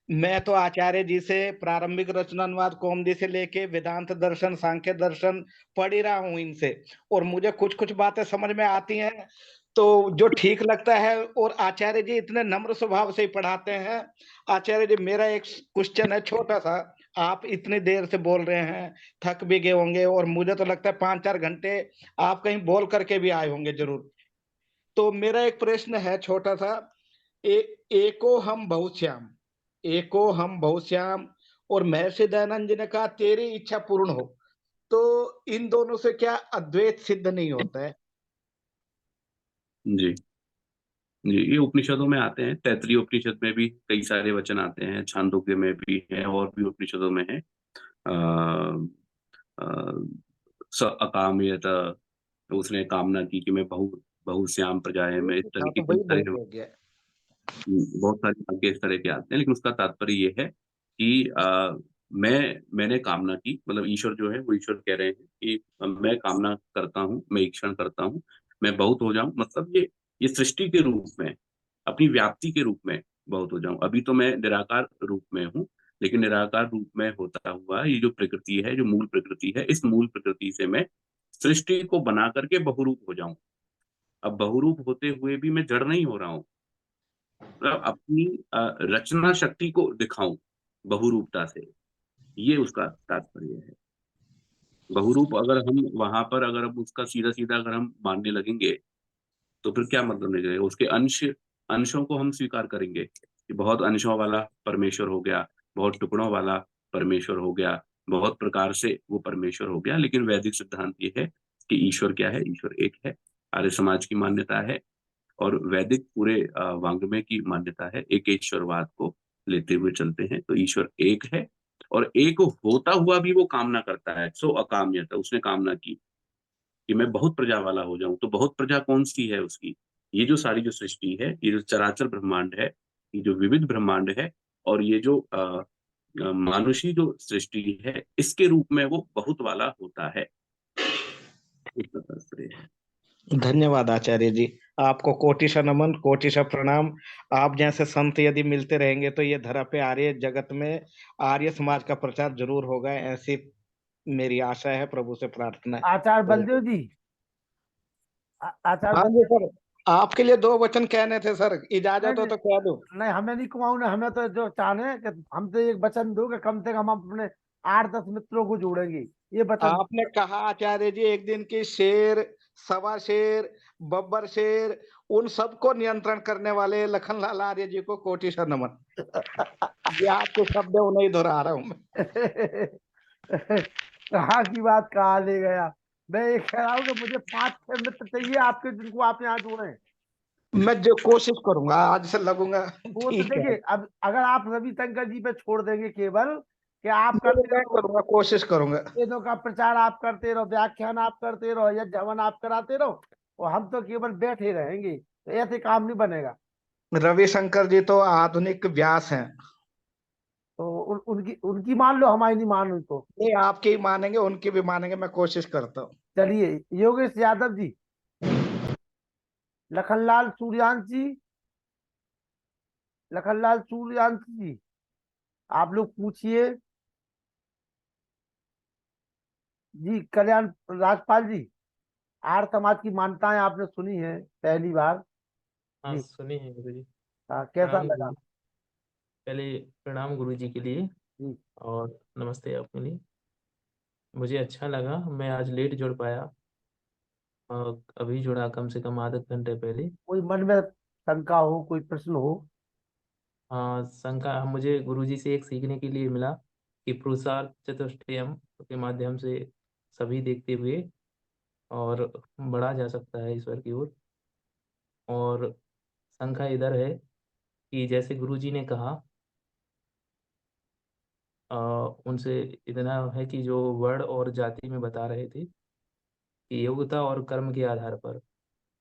मैं तो आचार्य जी से प्रारंभिक रचनानुवाद कौमुदी से लेके वेदांत दर्शन सांख्य दर्शन पढ़ ही रहा हूं इनसे, और मुझे कुछ कुछ बातें समझ में आती हैं तो जो ठीक लगता है। और आचार्य जी इतने नम्र स्वभाव से ही पढ़ाते हैं। आचार्य जी, मेरा एक क्वेश्चन है छोटा सा। आप इतनी देर से बोल रहे हैं, थक भी गए होंगे, और मुझे तो लगता है 5-4 घंटे आप कहीं बोल करके भी आए होंगे जरूर। तो मेरा एक प्रश्न है छोटा सा। एको हम बहुश्याम, एको हम बहुश्याम, और महर्षि दयानंद जी ने कहा तेरी इच्छा पूर्ण हो। तो इन दोनों से क्या अद्वैत सिद्ध नहीं होता है? जी जी, ये उपनिषदों में आते हैं। तैत्तिरीय उपनिषद में भी कई सारे वचन आते हैं, छांदोग्य में भी है और भी उपनिषदों में है। स अकामयत, उसने कामना की कि मैं बहुश्याम प्रजाएं में, इस हाँ, तरीके तो के वही तरह बहुत हो गया। बहुत सारे वाक्य इस तरह के आते हैं। लेकिन उसका तात्पर्य ये है कि मैंने कामना की, मतलब ईश्वर जो है वो ईश्वर कह रहे हैं कि मैं कामना करता हूँ, मैं ईक्षण करता हूँ, मैं बहुत हो जाऊं, मतलब ये सृष्टि के रूप में, अपनी व्याप्ति के रूप में बहुत हो जाऊं। अभी तो मैं निराकार रूप में हूँ, लेकिन निराकार रूप में होता हुआ ये जो प्रकृति है, जो मूल प्रकृति है, इस मूल प्रकृति से मैं सृष्टि को बना करके बहुरूप हो जाऊं। अब बहुरूप होते हुए भी मैं जड़ नहीं हो रहा हूँ, मतलब अपनी रचना शक्ति को दिखाऊं बहुरूपता से, ये उसका तात्पर्य है। बहुरूप अगर हम वहां पर, अगर हम उसका सीधा सीधा अगर हम मानने लगेंगे तो फिर क्या मतलब नहीं रहेगा। उसके अंशों को हम स्वीकार करेंगे कि बहुत अंशों वाला परमेश्वर हो गया, बहुत टुकड़ों वाला परमेश्वर हो गया, बहुत प्रकार से वो परमेश्वर हो गया। लेकिन वैदिक सिद्धांत ये है कि ईश्वर क्या है, ईश्वर एक है। आर्य समाज की मान्यता है और वैदिक पूरे वांग्मय की मान्यता है, एकेश्वरवाद को लेते हुए चलते हैं। तो ईश्वर एक है और एक होता हुआ भी वो कामना करता है। सो अकाम्यता, उसने कामना की कि मैं बहुत प्रजा वाला हो जाऊं। तो बहुत प्रजा कौन सी है उसकी? ये जो सारी जो सृष्टि है, ये जो चराचर ब्रह्मांड है, ये जो विविध ब्रह्मांड है, और ये जो मानुषी जो सृष्टि है, इसके रूप में वो बहुत वाला होता है। इसका तात्पर्य है। धन्यवाद आचार्य जी, आपको कोटिशा नमन, कोटिशा प्रणाम। आप जैसे संत यदि मिलते रहेंगे तो ये धरा पे आर्य जगत में आर्य समाज का प्रचार जरूर होगा, ऐसी मेरी आशा है, प्रभु से प्रार्थना है। आचार्य तो बलदेव जी, आचार्य हाँ जी बलदेव, सर, आपके लिए 2 वचन कहने थे सर, नहीं इजाजत हो नहीं तो कह दो। नहीं, हमें नहीं कुमाऊं ना, हमें तो जो चाहने हैं कि हमसे एक वचन दो कि कम से कम हम अपने 8-10 मित्रों को जोड़ेंगे, ये वचन। आपने कहा आचार्य जी एक दिन की शेर, सवा शेर, बब्बर शेर, उन सबको नियंत्रण करने वाले लखनलाल आर्य जी को कोटिशा नमन। ये आपके शब्द है, वो नहीं दोहरा रहा हूं मैं। कहाँ की बात कहाँ ले गया। मैं ये कह रहा हूँ कि मुझे 5-6 मित्र चाहिए आपके, जिनको आप यहाँ जोड़े। मैं जो कोशिश करूंगा, आज से लगूंगा। वो तो ठीक है, देखिए, अब अगर आप रविशंकर जी पे छोड़ देंगे केवल कि आप ये करते मैं रहो, करूंगा, कोशिश करूंगा। वेदों का प्रचार आप करते रहो, व्याख्यान आप करते रहो, या जवन आप कराते रहो, और हम तो केवल बैठे रहेंगे, तो ऐसे काम नहीं बनेगा। रविशंकर जी तो आधुनिक व्यास हैं। तो उनकी उनकी मान लो, हमारी नहीं मान लो तो। ये आपके ही मानेंगे, उनकी भी मानेंगे, मैं कोशिश करता हूँ। चलिए, योगेश यादव जी, लखनलाल सूर्यांश जी, लखनलाल सूर्यांश जी, आप लोग पूछिए। जी, कल्याण राजपाल जी, आर्य समाज की मान्यताएं आपने सुनी है पहली बार। हाँ जी, सुनी है गुरु जी। हाँ, कैसा प्रणाम गुरु लगा? जी। पहले प्रणाम गुरु जी के लिए जी, और नमस्ते आपके लिए। मुझे अच्छा लगा, मैं आज लेट जुड़ पाया और अभी जुड़ा कम से कम आधे घंटे पहले। कोई मन में शंका हो, कोई प्रश्न हो? हाँ, शंका मुझे गुरु जी से एक सीखने के लिए मिला कि पुरुषार्थ चतुष्टयम के माध्यम से सभी देखते हुए और बढ़ा जा सकता है ईश्वर की ओर। और शंका इधर है कि जैसे गुरु जी ने कहा, उनसे इतना है कि जो वर्ण और जाति में बता रहे थे कि योग्यता और कर्म के आधार पर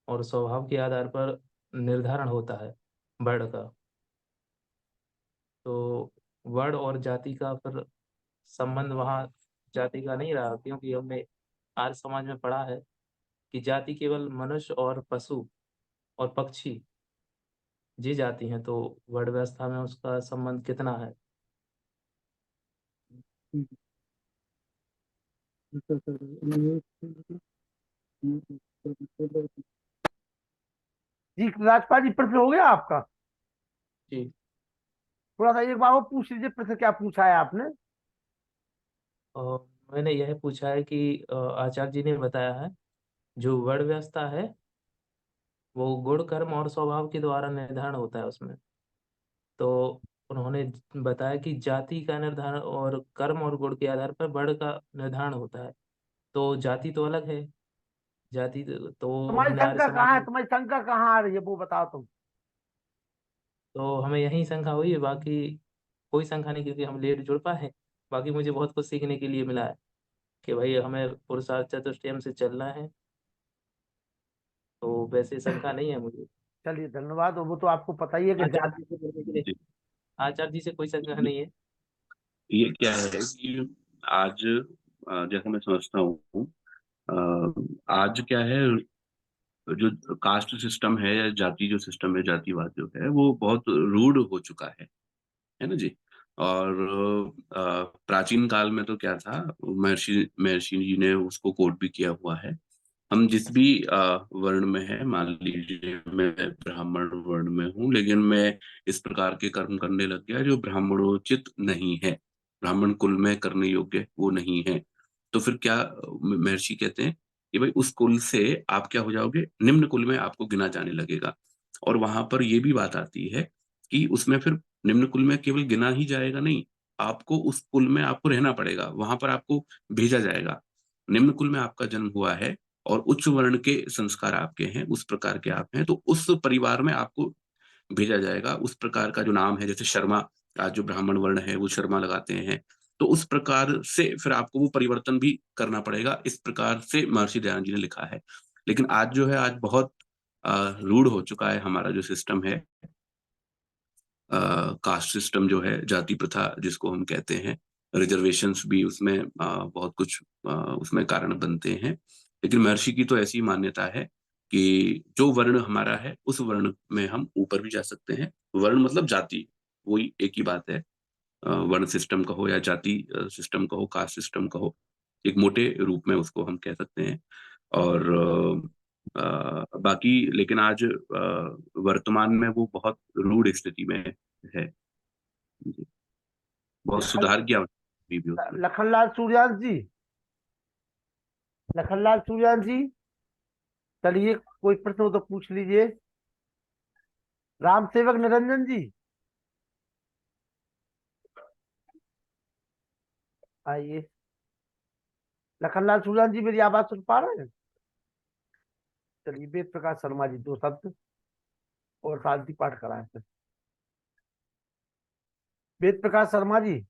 और स्वभाव के आधार पर निर्धारण होता है वर्ण का। तो वर्ण और जाति का फिर संबंध वहाँ जाति का नहीं रहा, क्योंकि हमने आर्य समाज में पढ़ा है कि जाति केवल मनुष्य और पशु और पक्षी जी जाती हैं। तो वर्ण व्यवस्था में उसका संबंध कितना है? जी, राजपाल जी, प्रश्न हो गया आपका? जी। थोड़ा सा एक बार वो पूछ लीजिए, प्रश्न क्या पूछा है आपने? और मैंने यह पूछा है कि आचार्य जी ने बताया है जो वर्ण व्यवस्था है वो गुण कर्म और स्वभाव के द्वारा निर्धारण होता है उसमें। तो उन्होंने बताया कि जाति का निर्धारण और कर्म और गुण के आधार पर वर्ण का निर्धारण होता है। तो जाति तो अलग है, जाति तो तुम्हारी हमने आर्य शंका समाज कहाँ है, में, तुम्हारी शंका कहाँ आ रही है वो बताओ तुम। तो हमें यही शंका हुई है, बाकी कोई शंका नहीं, क्योंकि हम लेट जुड़ पाए हैं। बाकी मुझे बहुत कुछ सीखने के लिए मिला है कि भाई हमें पुरुषार्थ चतुष्टयम से चलना है, तो वैसे शंका नहीं है मुझे। चलिए धन्यवाद। वो तो आपको पता ही है कि आचार्य जी से बोलने के लिए, जी। आचार्य जी से कोई शंका नहीं है। ये क्या है कि आज जैसा मैं समझता हूँ, आज क्या है, जो कास्ट सिस्टम है या जाति जो सिस्टम है, जातिवाद जो है वो बहुत रूढ़ हो चुका है ना जी। और प्राचीन काल में तो क्या था, महर्षि महर्षि जी ने उसको कोट भी किया हुआ है। हम जिस भी वर्ण में है, मान लीजिए मैं ब्राह्मण वर्ण में हूँ, लेकिन मैं इस प्रकार के कर्म करने लग गया जो ब्राह्मणोचित नहीं है, ब्राह्मण कुल में करने योग्य वो नहीं है, तो फिर क्या महर्षि कहते हैं कि भाई उस कुल से आप क्या हो जाओगे, निम्न कुल में आपको गिना जाने लगेगा। और वहां पर ये भी बात आती है कि उसमें फिर निम्न कुल में केवल गिना ही जाएगा नहीं, आपको उस कुल में आपको रहना पड़ेगा, वहां पर आपको भेजा जाएगा। निम्न कुल में आपका जन्म हुआ है और उच्च वर्ण के संस्कार आपके हैं, उस प्रकार के आप हैं, तो उस परिवार में आपको भेजा जाएगा। उस प्रकार का जो नाम है, जैसे शर्मा, आज जो ब्राह्मण वर्ण है वो शर्मा लगाते हैं, तो उस प्रकार से फिर आपको वो परिवर्तन भी करना पड़ेगा। इस प्रकार से महर्षि दयानंद जी ने लिखा है। लेकिन आज जो है, आज बहुत रूढ़ हो चुका है हमारा जो सिस्टम है, कास्ट सिस्टम जो है, जाति प्रथा जिसको हम कहते हैं, रिजर्वेशंस भी उसमें बहुत कुछ उसमें कारण बनते हैं। लेकिन महर्षि की तो ऐसी मान्यता है कि जो वर्ण हमारा है उस वर्ण में हम ऊपर भी जा सकते हैं। वर्ण मतलब जाति, वही एक ही बात है। वर्ण सिस्टम कहो या जाति सिस्टम कहो, कास्ट सिस्टम कहो, एक मोटे रूप में उसको हम कह सकते हैं। और बाकी लेकिन आज वर्तमान में वो बहुत रूढ़ स्थिति में है जी। बहुत लखन सुधार की आवश्यकता भी उसमें। लखनलाल सूर्यांश जी, लखनलाल सूर्यांश जी, चलिए कोई प्रश्न हो तो पूछ लीजिए। राम सेवक निरंजन जी आइए। लखनलाल सूर्यांश जी मेरी आवाज सुन पा रहे हैं? चलिए वेद प्रकाश शर्मा जी दो शब्द और शांति पाठ कराएं फिर। वेद प्रकाश शर्मा जी,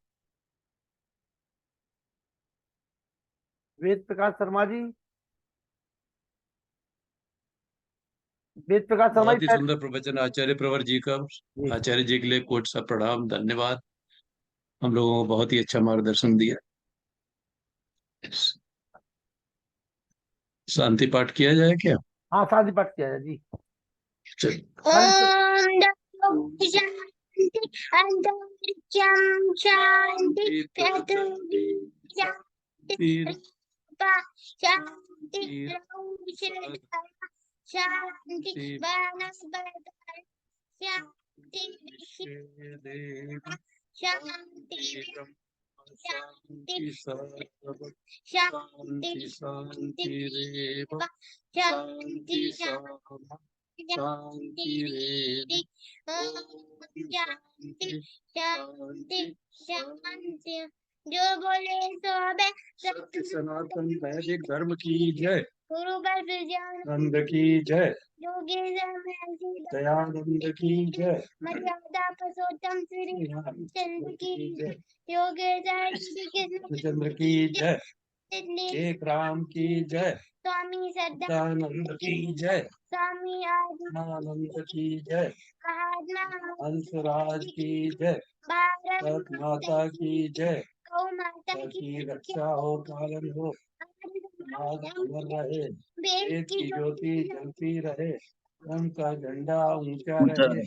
वेद प्रकाश शर्मा जी, वेद प्रकाश शर्मा बहुत ही जी सुंदर प्रवचन आचार्य प्रवर जी का। जी। आचार्य जी के लिए कोट सा प्रणाम, धन्यवाद। हम लोगों को बहुत ही अच्छा मार्गदर्शन दिया। शांति पाठ किया जाए क्या? हाँ शांति पाठ किया जाए जी। चलिए। अंतरिक्षं शांति पृथ्वी शांति शांति वनस्पति शांति शांति शांति शांतिरेव शांति शांति शांति शांति शांति जो बोले सो बे सत्य सनातन वैदिक धर्म की जय। गुरु पर विजय नंद की जय। योगी दयानंद की जय। मर्यादा पुरुषोत्तम श्री रामचंद्र की जय। योगेश्वर चंद्र की जय। एक राम की जय। स्वामी सदानंद की जय। स्वामी आनंद की जय। महात्मा हंसराज की जय। भारत माता की जय। गौ माता की रक्षा हो, पालन हो, आज अमर रहे, वेद की ज्योति जलती रहे, धर्म का झंडा ऊंचा रहे,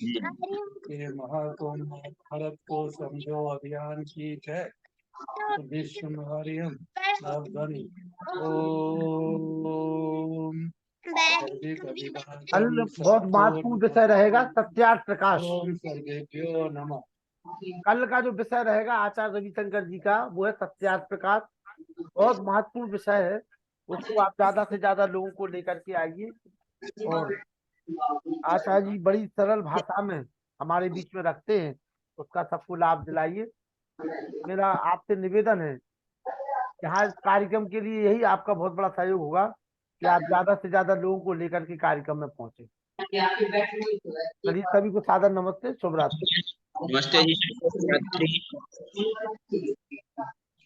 ये महाकुंभ भारत को समझो अभियान की जय। विश्व मारियम सावधानी। ओम कल बहुत महत्वपूर्ण विषय रहेगा सत्यार्थ प्रकाश। ओम सर्वेभ्यो नमः। कल का जो विषय रहेगा आचार्य रविशंकर जी का वो है सत्यार्थ प्रकाश। बहुत महत्वपूर्ण विषय है, उसको आप ज्यादा से ज्यादा लोगों को लेकर के आइए और आचार्य जी बड़ी सरल भाषा में हमारे बीच में रखते हैं, उसका सबको लाभ दिलाइए। मेरा आपसे निवेदन है यहाँ कार्यक्रम के लिए यही आपका बहुत बड़ा सहयोग होगा कि आप ज्यादा से ज्यादा लोगों को लेकर के कार्यक्रम में पहुंचे। चलिए सभी को सादर नमस्ते, शुभ रात्रि। नमस्ते जी।